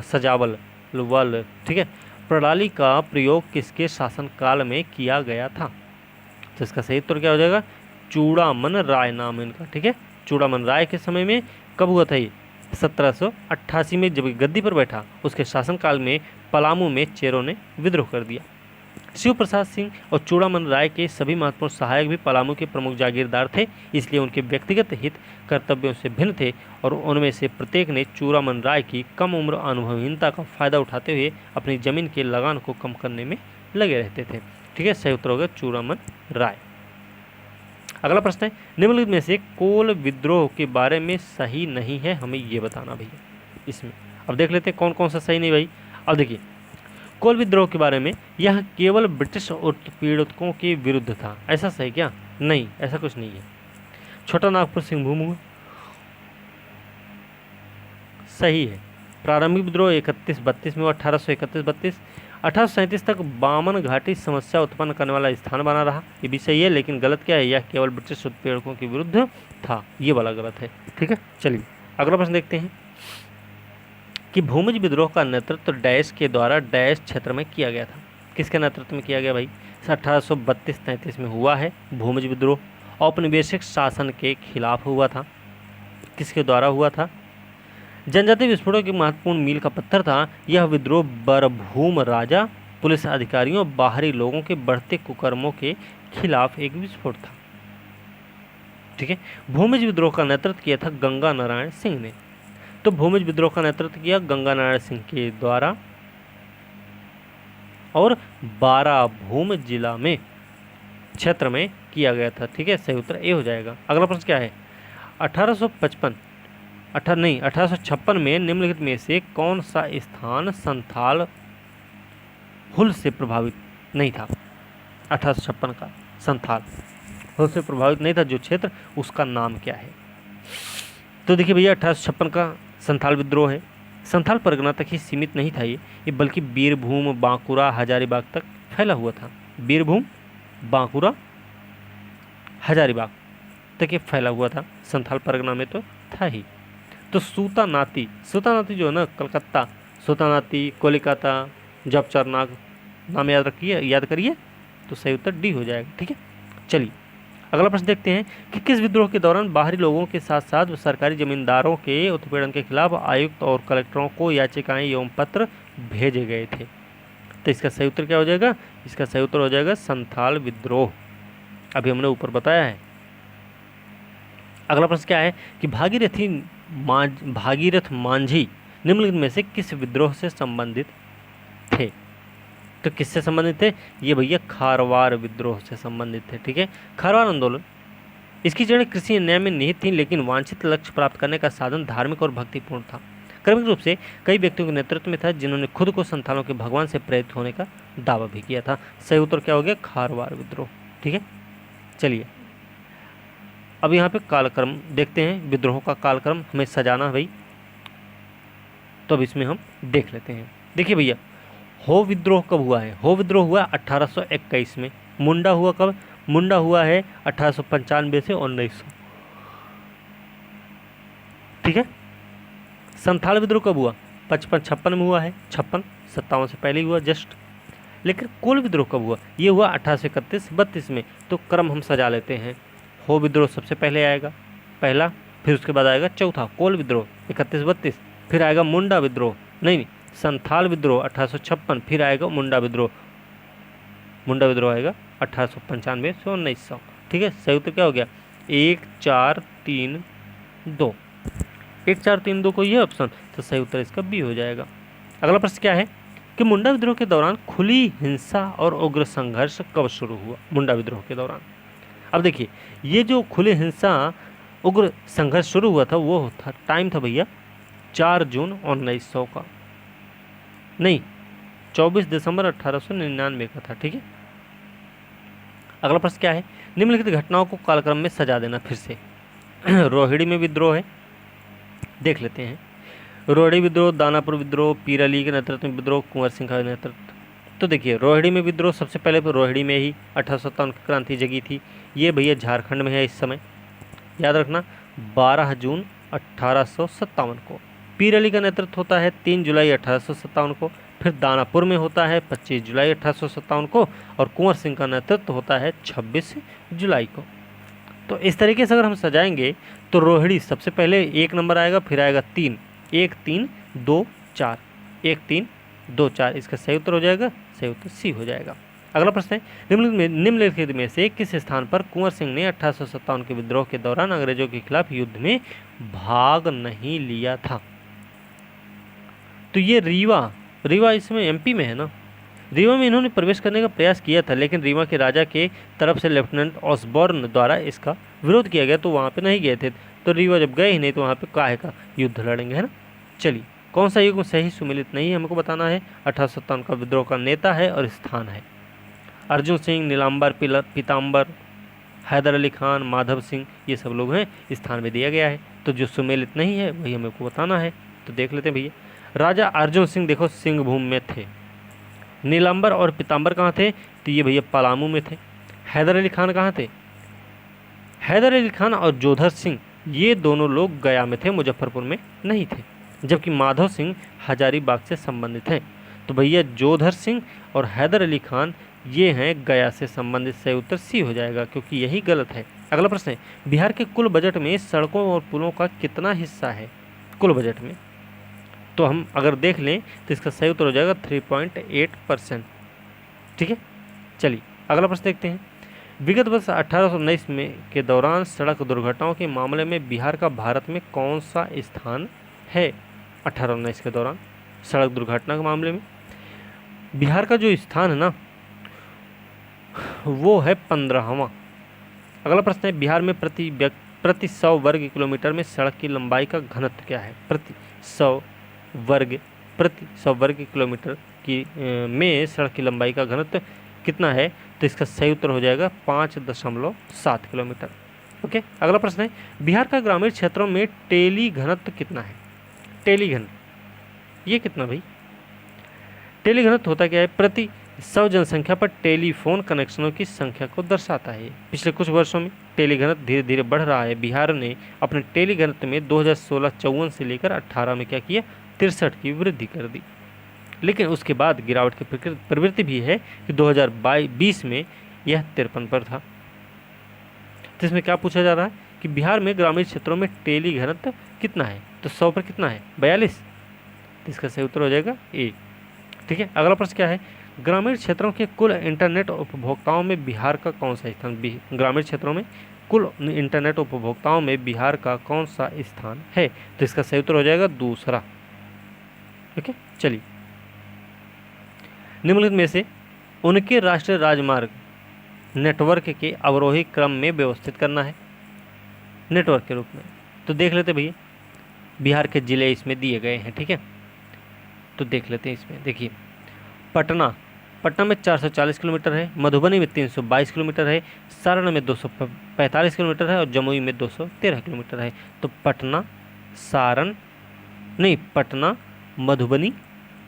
सजावल वल, ठीक है, प्रणाली का प्रयोग किसके शासनकाल में किया गया था? तो इसका सही उत्तर क्या हो जाएगा? चूड़ामन राय नाम है इनका। ठीक है, चूड़ामन राय के समय में कब हुआ था ये? 1788 में जब गद्दी पर बैठा, उसके शासनकाल में पलामू में चेरों ने विद्रोह कर दिया। शिव प्रसाद सिंह और चूड़ामन राय के सभी महत्वपूर्ण सहायक भी पलामू के प्रमुख जागीरदार थे, इसलिए उनके व्यक्तिगत हित कर्तव्यों से भिन्न थे और उनमें से प्रत्येक ने चूड़ामन राय की कम उम्र अनुभवहीनता का फायदा उठाते हुए अपनी जमीन के लगान को कम करने में लगे रहते थे। ठीक है, सही उत्तर होगा चूड़ामन राय। अगला प्रश्न है निम्नलिखित में से कोल विद्रोह के बारे में सही नहीं है, हमें ये बताना भैया इसमें। अब देख लेते हैं कौन कौन सा सही नहीं भाई। अब देखिए कोल विद्रोह के बारे में, यह केवल ब्रिटिश उत्पीड़कों के विरुद्ध था, ऐसा सही क्या? नहीं, ऐसा कुछ नहीं है। छोटा नागपुर सिंहभूम सही है। प्रारंभिक विद्रोह 31-32 में हुआ, 1831-32। 1837 तक बामन घाटी समस्या उत्पन्न करने वाला स्थान बना रहा, ये भी सही है, लेकिन गलत क्या है? यह केवल ब्रिटिश उत्पीड़कों के विरुद्ध था, ये वाला गलत है। ठीक है, चलिए अगला प्रश्न देखते हैं कि भूमिज विद्रोह का नेतृत्व डैश के द्वारा डैश क्षेत्र में किया गया था। किसके नेतृत्व में किया गया भाई? 1832-33 में हुआ है भूमिज विद्रोह। औपनिवेशिक शासन के खिलाफ हुआ था। किसके द्वारा हुआ था? जनजातीय विस्फोटों की महत्वपूर्ण मील का पत्थर था। यह विद्रोह बरभूम राजा, पुलिस अधिकारियों, बाहरी लोगों के बढ़ते कुकर्मों के खिलाफ एक विस्फोट था। ठीक है, भूमिज विद्रोह का नेतृत्व किया था गंगा नारायण सिंह ने। तो भूमिज विद्रोह का नेतृत्व किया गंगा नारायण सिंह के द्वारा और बाराभूम जिला में क्षेत्र में किया गया था। ठीक है, सही उत्तर ए हो जाएगा। अगला प्रश्न क्या है, 1856 में निम्नलिखित में से कौन सा स्थान संथाल हुल से प्रभावित नहीं था। 1856 का संथाल हुल से प्रभावित नहीं था जो क्षेत्र, उसका नाम क्या है। तो देखिए भैया, 1856 का संथाल विद्रोह है, संथाल परगना तक ही सीमित नहीं था ये बल्कि बीरभूम, बांकुरा, हजारीबाग तक फैला हुआ था। बीरभूम, बांकुरा, हजारीबाग तक ये फैला हुआ था, संथाल परगना में तो था ही। तो सूतानाती जो है ना, कलकत्ता, सूतानाती, कोलकाता, जबचरनाग नाम याद करिए, तो सही उत्तर डी हो जाएगा। ठीक है, चलिए अगला प्रश्न देखते हैं कि किस विद्रोह के दौरान बाहरी लोगों के साथ साथ सरकारी जमींदारों के उत्पीड़न के खिलाफ आयुक्त और कलेक्टरों को याचिकाएं एवं पत्र भेजे गए थे। तो इसका सही उत्तर क्या हो जाएगा, इसका सही उत्तर हो जाएगा संथाल विद्रोह, अभी हमने ऊपर बताया है। अगला प्रश्न क्या है कि भागीरथ मांझी निम्नलिखित में से किस विद्रोह से संबंधित थे। तो किससे संबंधित थे, ये भैया खारवार विद्रोह से संबंधित थे। ठीक है, खारवार आंदोलन, इसकी जड़ें कृषि अन्याय में निहित थीं, लेकिन वांछित लक्ष्य प्राप्त करने का साधन धार्मिक और भक्तिपूर्ण था। क्रमिक रूप से कई व्यक्तियों के नेतृत्व में था जिन्होंने खुद को संथालों के भगवान से प्रेरित होने का दावा भी किया था। सही उत्तर क्या हो गया, खारवार विद्रोह। ठीक है, चलिए अब यहाँ पे कालक्रम देखते हैं, विद्रोह का कालक्रम हमें सजाना है भाई, तो अब इसमें हम देख लेते हैं। देखिए भैया, हो विद्रोह कब हुआ है, हो विद्रोह हुआ 1821 में। मुंडा हुआ कब, मुंडा हुआ है 1895 से 1900। ठीक है, संथाल विद्रोह कब हुआ, 55-56 में हुआ है, 56-57 से पहले ही हुआ जस्ट। लेकिन कोल विद्रोह कब हुआ, ये हुआ 1831-32 में। तो क्रम हम सजा लेते हैं, हो विद्रोह सबसे पहले आएगा, पहला, फिर उसके बाद आएगा चौथा कोल विद्रोह 31-32, फिर आएगा मुंडा विद्रोह, नहीं संथाल विद्रोह 1856, फिर आएगा मुंडा विद्रोह आएगा 1895 से 1900। ठीक है, सही उत्तर क्या हो गया, 1 4 3 2, 1 4 3 2 को ये ऑप्शन, तो सही उत्तर इसका बी हो जाएगा। अगला प्रश्न क्या है कि मुंडा विद्रोह के दौरान खुली हिंसा और उग्र संघर्ष कब शुरू हुआ। मुंडा विद्रोह के दौरान, अब देखिए ये जो खुली हिंसा उग्र संघर्ष शुरू हुआ था वो था, टाइम था भैया 4 जून 1900 का, नहीं 24 दिसंबर 1899 का था। ठीक है, अगला प्रश्न क्या है, निम्नलिखित घटनाओं को कालक्रम में सजा देना फिर से। रोहिणी में विद्रोह है, देख लेते हैं। रोहिणी विद्रोह, दानापुर विद्रोह, पीर अली के नेतृत्व में विद्रोह, कुंवर सिंह का नेतृत्व। तो देखिए रोहिणी में विद्रोह सबसे पहले तो रोहिणी में ही 1857 की क्रांति जगी थी, ये भैया झारखंड में है इस समय, याद रखना 12 जून 1857 को। पीर अली का नेतृत्व होता है 3 जुलाई 1857 को, फिर दानापुर में होता है 25 जुलाई 1857 को, और कुंवर सिंह का नेतृत्व होता है 26 जुलाई को। तो इस तरीके से अगर हम सजाएंगे तो रोहिणी सबसे पहले 1 नंबर आएगा, फिर आएगा 3, 1 3 2 4, 1 3 2 4, इसका सही उत्तर हो जाएगा, सही उत्तर सी हो जाएगा। अगला प्रश्न है, निम्नलिखित में से किस स्थान पर कुंवर सिंह ने 1857 के विद्रोह के दौरान अंग्रेजों के खिलाफ युद्ध में भाग नहीं लिया था। तो ये रीवा इसमें एमपी में है ना, रीवा में इन्होंने प्रवेश करने का प्रयास किया था, लेकिन रीवा के राजा के तरफ से लेफ्टिनेंट ऑसबॉर्न द्वारा इसका विरोध किया गया, तो वहाँ पे नहीं गए थे। तो रीवा जब गए ही नहीं तो वहाँ पे काहे का युद्ध लड़ेंगे, है ना। चलिए कौन सा युग सही सुमिलित नहीं है हमको बताना है। 1857 का विद्रोह का नेता है और स्थान है अर्जुन सिंह, नीलांबर, पीताम्बर, हैदर अली खान, माधव सिंह, ये सब लोग हैं, स्थान में दिया गया है। तो जो सुमेलित नहीं है वही हमें को बताना है। तो देख लेते हैं भैया, राजा अर्जुन सिंह देखो सिंहभूम में थे, नीलांबर और पीताम्बर कहाँ थे, तो ये भैया पलामू में थे। हैदर अली खान कहाँ थे, हैदर अली खान और जोधर सिंह ये दोनों लोग गया में थे, मुजफ्फरपुर में नहीं थे। जबकि माधव सिंह हजारीबाग से संबंधित हैं। तो भैया जोधर सिंह और हैदर अली खान ये हैं गया से संबंधित, सही उत्तर सी हो जाएगा क्योंकि यही गलत है। अगला प्रश्न है, बिहार के कुल बजट में सड़कों और पुलों का कितना हिस्सा है कुल बजट में। तो हम अगर देख लें तो इसका सही उत्तर हो जाएगा 3.8%। ठीक है, चलिए अगला प्रश्न देखते हैं। विगत वर्ष 1819 में के दौरान सड़क दुर्घटनाओं के मामले में बिहार का भारत में कौन सा स्थान है। 1819 के दौरान सड़क दुर्घटना के मामले में बिहार का जो स्थान है ना वो है 15वां। अगला प्रश्न है, बिहार में प्रति 100 वर्ग किलोमीटर में सड़क की लंबाई का घनत्व क्या है? प्रति 100 वर्ग किलोमीटर की में सड़क की लंबाई का घनत्व कितना है? तो इसका सही उत्तर हो जाएगा 5.7 किलोमीटर। ओके। अगला प्रश्न है, बिहार का ग्रामीण क्षेत्रों में टेली घनत्व कितना है? टेली घनत्व ये कितना भाई? टेली घनत्व होता क्या है? प्रति 100 जनसंख्या पर टेलीफोन कनेक्शनों की संख्या को दर्शाता है। पिछले कुछ वर्षों में टेली घनत्व धीरे धीरे बढ़ रहा है। बिहार ने अपने टेली घनत्व में 2016 54 से लेकर 18 में क्या किया? 63 की वृद्धि कर दी। लेकिन उसके बाद गिरावट की प्रवृत्ति भी है कि 2020 में यह 53 पर था। तो इसमें क्या पूछा जा रहा है कि बिहार में ग्रामीण क्षेत्रों में टेली घनत्व कितना है? तो 100 पर कितना है? 42। तो इसका सही उत्तर हो जाएगा ए। ठीक है। अगला प्रश्न क्या है, ग्रामीण क्षेत्रों के कुल इंटरनेट उपभोक्ताओं में बिहार का कौन सा स्थान? ग्रामीण क्षेत्रों में कुल इंटरनेट उपभोक्ताओं में बिहार का कौन सा स्थान है? तो इसका सही उत्तर हो जाएगा दूसरा। ओके। चलिए, निम्नलिखित में से उनके राष्ट्रीय राजमार्ग नेटवर्क के अवरोही क्रम में व्यवस्थित करना है, नेटवर्क के रूप में। तो देख लेते भैया, बिहार के जिले इसमें दिए गए हैं। ठीक है, तो देख लेते हैं। इसमें देखिए, पटना में 440 किलोमीटर है, मधुबनी में 322 किलोमीटर है, सारण में 245 किलोमीटर है और जमुई में 213 किलोमीटर है। तो पटना, मधुबनी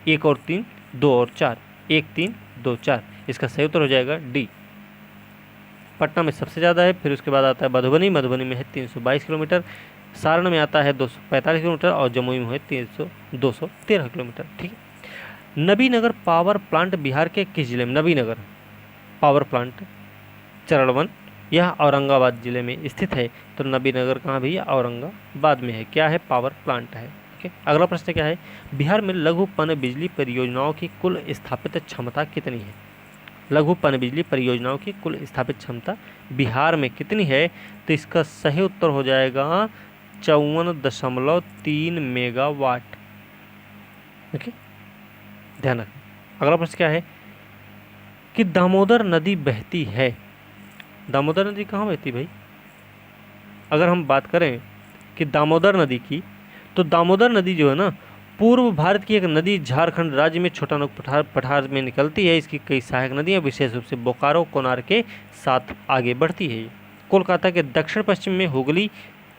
1 और 3, 2 और 4, 1 3 2 4। इसका सही उत्तर हो जाएगा डी। पटना में सबसे ज़्यादा है, फिर उसके बाद आता है मधुबनी में है 322 किलोमीटर, सारण में आता है 245 किलोमीटर और जमुई में है 213 किलोमीटर। ठीक है। नबीनगर पावर प्लांट बिहार के किस जिले में? नबीनगर पावर प्लांट चरण 1 यह औरंगाबाद जिले में स्थित है। तो नबीनगर कहाँ भैया? औरंगाबाद में है। क्या है? पावर प्लांट है। ओके। अगला प्रश्न क्या है, बिहार में लघु पनबिजली परियोजनाओं की कुल स्थापित क्षमता कितनी है? लघु पनबिजली परियोजनाओं की कुल स्थापित क्षमता बिहार में कितनी है? तो इसका सही उत्तर हो जाएगा 54.3 मेगावाट। ओके, ध्यान रखें। अगला प्रश्न क्या है कि दामोदर नदी बहती है। दामोदर नदी कहाँ बहती भाई? अगर हम बात करें कि दामोदर नदी की, तो दामोदर नदी जो है ना, पूर्व भारत की एक नदी झारखंड राज्य में छोटानागपुर पठार में निकलती है। इसकी कई सहायक नदियाँ विशेष रूप से बोकारो कोनार के साथ आगे बढ़ती है। कोलकाता के दक्षिण पश्चिम में हुगली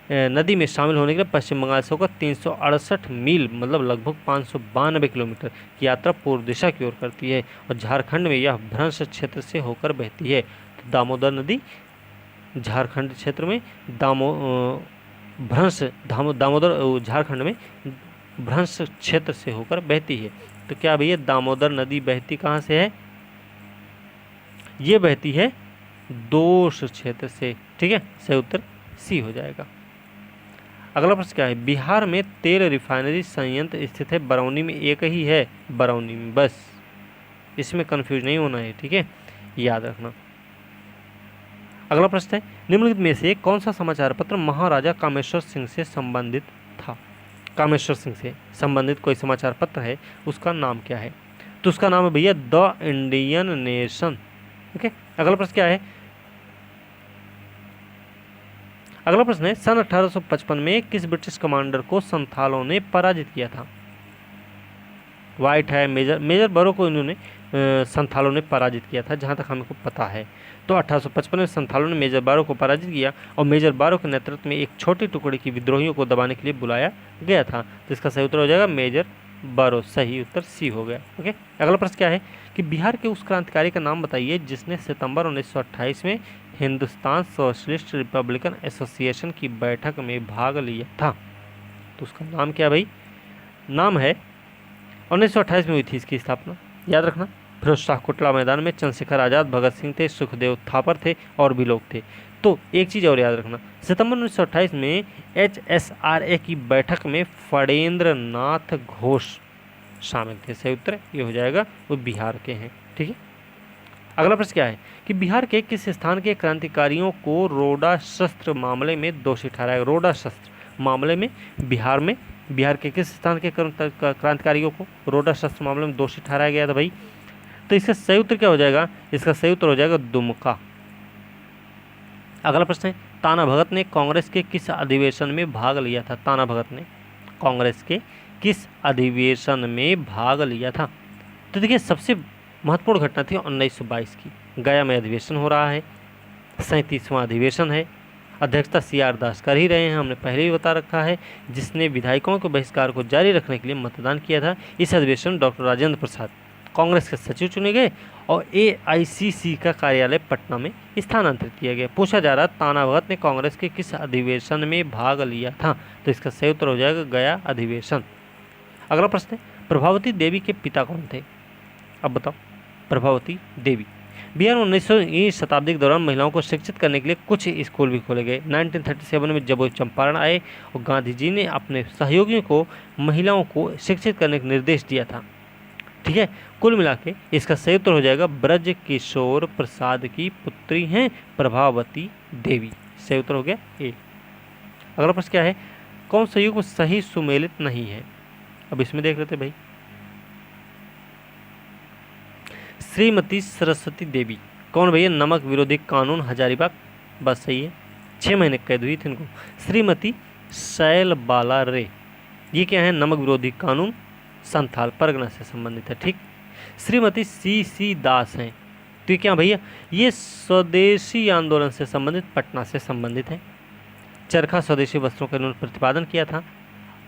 नदी में शामिल होने के लिए पश्चिम बंगाल से होकर 368 मील मतलब लगभग 592 किलोमीटर की यात्रा पूर्व दिशा की ओर करती है और झारखंड में यह भ्रंश क्षेत्र से होकर बहती है। तो दामोदर नदी झारखंड क्षेत्र में दामोदर झारखंड में भ्रंश क्षेत्र से होकर बहती है। तो क्या भैया दामोदर नदी बहती कहाँ से है? ये बहती है दोष क्षेत्र से। ठीक है, सही उत्तर सी हो जाएगा। अगला प्रश्न क्या है, बिहार में तेल रिफाइनरी संयंत्र स्थित है। बरौनी में एक ही है, बरौनी में, बस इसमें कंफ्यूज नहीं होना है। ठीक है, याद रखना। अगला प्रश्न है, निम्नलिखित में से कौन सा समाचार पत्र महाराजा कामेश्वर सिंह से संबंधित था? कामेश्वर सिंह से संबंधित कोई समाचार पत्र है, उसका नाम क्या है? तो उसका नाम है भैया द इंडियन नेशन। ओके। अगला प्रश्न क्या है, अगला प्रश्न है, सन 1855 में किस ब्रिटिश कमांडर को संथालों ने पराजित किया था? वाइट है, मेजर बरो को इन्होंने संथालों ने पराजित किया था, जहां तक हमको पता है। तो 1855 में संथालों ने मेजर बारो को पराजित किया और मेजर बारो के नेतृत्व में एक छोटी टुकड़ी की विद्रोहियों को दबाने के लिए बुलाया गया था। तो इसका सही उत्तर हो जाएगा मेजर बारो। सही उत्तर सी हो गया। ओके। अगला प्रश्न क्या है कि बिहार के उस क्रांतिकारी का नाम बताइए जिसने सितंबर 1928 में हिंदुस्तान सोशलिस्ट रिपब्लिकन एसोसिएशन की बैठक में भाग लिया था। तो उसका नाम क्या भाई? नाम है 1928 में हुई थी इसकी स्थापना, याद रखना। फिरोज शाह कोटला मैदान में चंद्रशेखर आज़ाद, भगत सिंह थे, सुखदेव थापर थे और भी लोग थे। तो एक चीज़ और याद रखना, सितंबर 1928 में HSRA की बैठक में फणेंद्र नाथ घोष शामिल थे। सही उत्तर ये हो जाएगा, वो बिहार के हैं। ठीक है। अगला प्रश्न क्या है कि बिहार के किस स्थान के क्रांतिकारियों को रोडा शस्त्र मामले में दोषी ठहराया? रोडा शस्त्र मामले में बिहार के किस स्थान के क्रांतिकारियों को रोडा शस्त्र मामले में दोषी ठहराया गया था भाई? तो इसका सही उत्तर क्या हो जाएगा? इसका सही उत्तर हो जाएगा दुमका। अगला प्रश्न है, ताना भगत ने कांग्रेस के किस अधिवेशन में भाग लिया था? ताना भगत ने कांग्रेस के किस अधिवेशन में भाग लिया था? तो देखिए, सबसे महत्वपूर्ण घटना थी 1922 की, गया में अधिवेशन हो रहा है, 37वां अधिवेशन है, अध्यक्षता CR दास कर ही रहे हैं, हमने पहले ही बता रखा है, जिसने विधायकों के बहिष्कार को जारी रखने के लिए मतदान किया था। इस अधिवेशन में डॉक्टर राजेंद्र प्रसाद कांग्रेस के सचिव चुने गए और AICC का कार्यालय पटना में स्थानांतरित किया गया। पूछा जा रहा, ताना भगत ने कांग्रेस के किस अधिवेशन में भाग लिया था? तो इसका सही उत्तर हो जाएगा गया अधिवेशन। अगला प्रश्न है, प्रभावती देवी के पिता कौन थे? अब बताओ, प्रभावती देवी। बिहार में 19वीं शताब्दी के दौरान महिलाओं को शिक्षित करने के लिए कुछ स्कूल भी खोले गए। 1937 में जब वो चंपारण आए और गांधी जी ने अपने सहयोगियों को महिलाओं को शिक्षित करने का निर्देश दिया था। ठीक है, कुल मिला के इसका सही उत्तर हो जाएगा ब्रज किशोर प्रसाद की पुत्री हैं प्रभावती देवी। सही उत्तर हो गया ए। अगला प्रश्न क्या है, कौन सा युग सही सुमेलित नहीं है? अब इसमें देख लेते भाई। श्रीमती सरस्वती देवी कौन भैया? नमक विरोधी कानून हजारीबाग, बस सही है, 6 महीने कैद हुई थी इनको। श्रीमती शैलबाला रे, ये क्या है? नमक विरोधी कानून संथाल परगना से संबंधित है। ठीक, श्रीमती CC दास हैं, तो ये क्या भैया? ये स्वदेशी आंदोलन से संबंधित, पटना से संबंधित है। चरखा स्वदेशी वस्त्रों का इन्होंने प्रतिपादन किया था।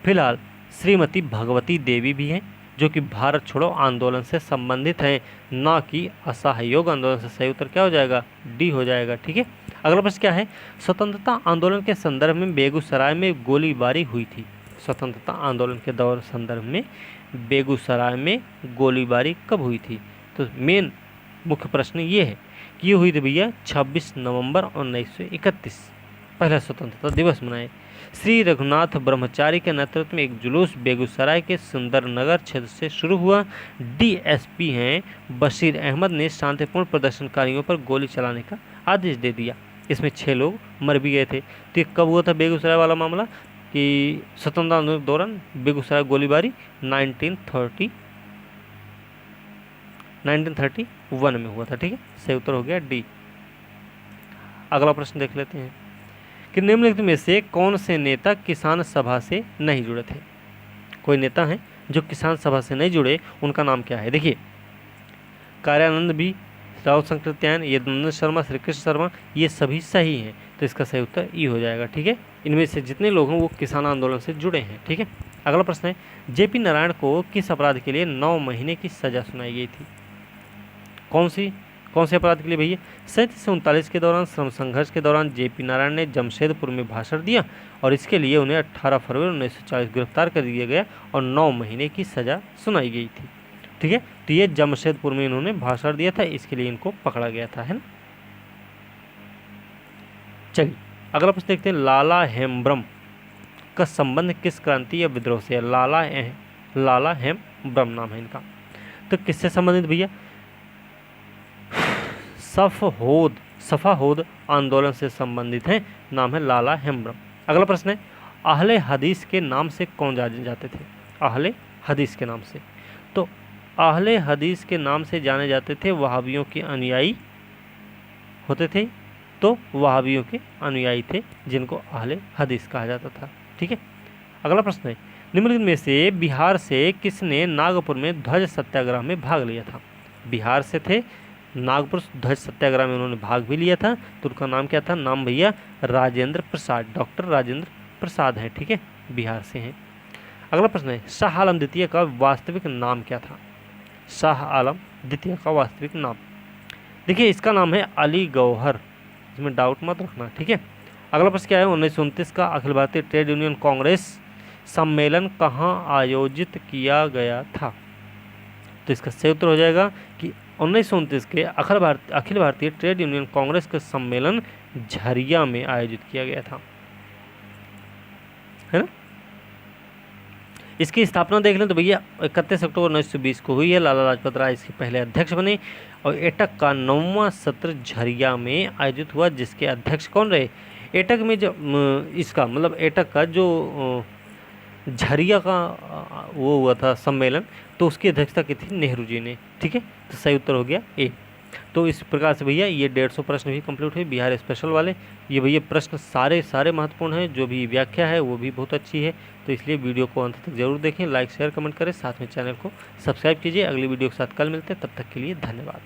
फिलहाल श्रीमती भगवती देवी भी हैं, जो कि भारत छोड़ो आंदोलन से संबंधित हैं, ना कि असहयोग आंदोलन से। सही उत्तर क्या हो जाएगा? डी हो जाएगा। ठीक है, अगला प्रश्न क्या है, स्वतंत्रता आंदोलन के संदर्भ में बेगूसराय में गोलीबारी हुई थी? स्वतंत्रता आंदोलन के दौर संदर्भ में बेगूसराय में गोलीबारी कब हुई थी? तो मेन मुख्य प्रश्न ये है कि ये हुई थी भैया 26 नवंबर 1931, पहला स्वतंत्रता दिवस मनाए। श्री रघुनाथ ब्रह्मचारी के नेतृत्व में एक जुलूस बेगूसराय के सुंदरनगर क्षेत्र से शुरू हुआ। DSP हैं बशीर अहमद ने शांतिपूर्ण प्रदर्शनकारियों पर गोली चलाने का आदेश दे दिया। इसमें 6 लोग मर भी गए थे। तो ये कब हुआ था बेगूसराय वाला मामला? कि स्वतंत्रता आंदोलन के दौरान बेगूसराय गोलीबारी 1931 में हुआ था। ठीक है, सही उत्तर हो गया डी। अगला प्रश्न देख लेते हैं कि निम्नलिखित में से कौन से नेता किसान सभा से नहीं जुड़े थे? कोई नेता हैं जो किसान सभा से नहीं जुड़े, उनका नाम क्या है? देखिए, कार्यानंद बी, राव संकृत्यायन, यदुनंदन शर्मा, श्री कृष्ण शर्मा, ये सभी सही हैं। तो इसका सही उत्तर ई हो जाएगा। ठीक है, इनमें से जितने लोग हैं वो किसान आंदोलन से जुड़े हैं। ठीक है, अगला प्रश्न है, JP नारायण को किस अपराध के लिए 9 महीने की सजा सुनाई गई थी? कौन से अपराध के लिए भैया? 37 से 39 के दौरान श्रम संघर्ष के दौरान JP नारायण ने जमशेदपुर में भाषण दिया और इसके लिए उन्हें 18 फरवरी 1940 गिरफ्तार कर दिया गया और 9 महीने की सजा सुनाई गई थी। ठीक है, तो ये जमशेदपुर में इन्होंने भाषण दिया था, इसके लिए इनको पकड़ा गया था, है ना। चलिए अगला प्रश्न देखते हैं, लाला हेम्ब्रम का संबंध किस क्रांति या विद्रोह से है? लाला हेम्ब्रम नाम है इनका। तो किससे संबंधित भैया? सफाहोद आंदोलन से संबंधित है, नाम है लाला हेम्ब्रम। अगला प्रश्न है, अहले हदीस के नाम से कौन जाने जाते थे? अहले हदीस के नाम से, तो अहले हदीस के नाम से जाने जाते थे वहाबियों के अनुयायी होते थे, तो वहाबियों के अनुयायी थे जिनको अहले हदीस कहा जाता था। ठीक है, अगला प्रश्न है, निम्नलिखित में से बिहार से किसने नागपुर में ध्वज सत्याग्रह में भाग लिया था? बिहार से थे, नागपुर ध्वज सत्याग्रह में उन्होंने भाग भी लिया था। तो उनका नाम क्या था? नाम भैया राजेंद्र प्रसाद, डॉक्टर राजेंद्र प्रसाद है। ठीक है, बिहार से हैं। अगला प्रश्न है, शाह आलम द्वितीय का वास्तविक नाम क्या था? शाह आलम द्वितीय का वास्तविक नाम, देखिए इसका नाम है अली गौहर, इसमें डाउट मत रखना। ठीक है, अगला प्रश्न क्या है, 1929 का अखिल भारतीय ट्रेड यूनियन कांग्रेस सम्मेलन कहाँ आयोजित किया गया था? तो इसका सही उत्तर हो जाएगा कि 1929 के अखिल भारतीय ट्रेड यूनियन कांग्रेस का सम्मेलन झरिया में आयोजित किया गया था, है ना। इसकी स्थापना देख लें तो भैया 31 अक्टूबर 1920 को हुई है। लाला लाजपत राय इसके पहले अध्यक्ष बने और एटक का 9वां सत्र झरिया में आयोजित हुआ, जिसके अध्यक्ष कौन रहे? एटक में जो इसका मतलब एटक का जो झरिया का वो हुआ था सम्मेलन, तो उसकी अध्यक्षता की थी नेहरू जी ने। ठीक है, तो सही उत्तर हो गया ए। तो इस प्रकार से भैया ये 150 प्रश्न भी कंप्लीट हुए बिहार स्पेशल वाले। ये भैया प्रश्न सारे महत्वपूर्ण हैं, जो भी व्याख्या है वो भी बहुत अच्छी है। तो इसलिए वीडियो को अंत तक जरूर देखें, लाइक शेयर कमेंट करें, साथ में चैनल को सब्सक्राइब कीजिए। अगली वीडियो के साथ कल मिलते हैं, तब तक के लिए धन्यवाद।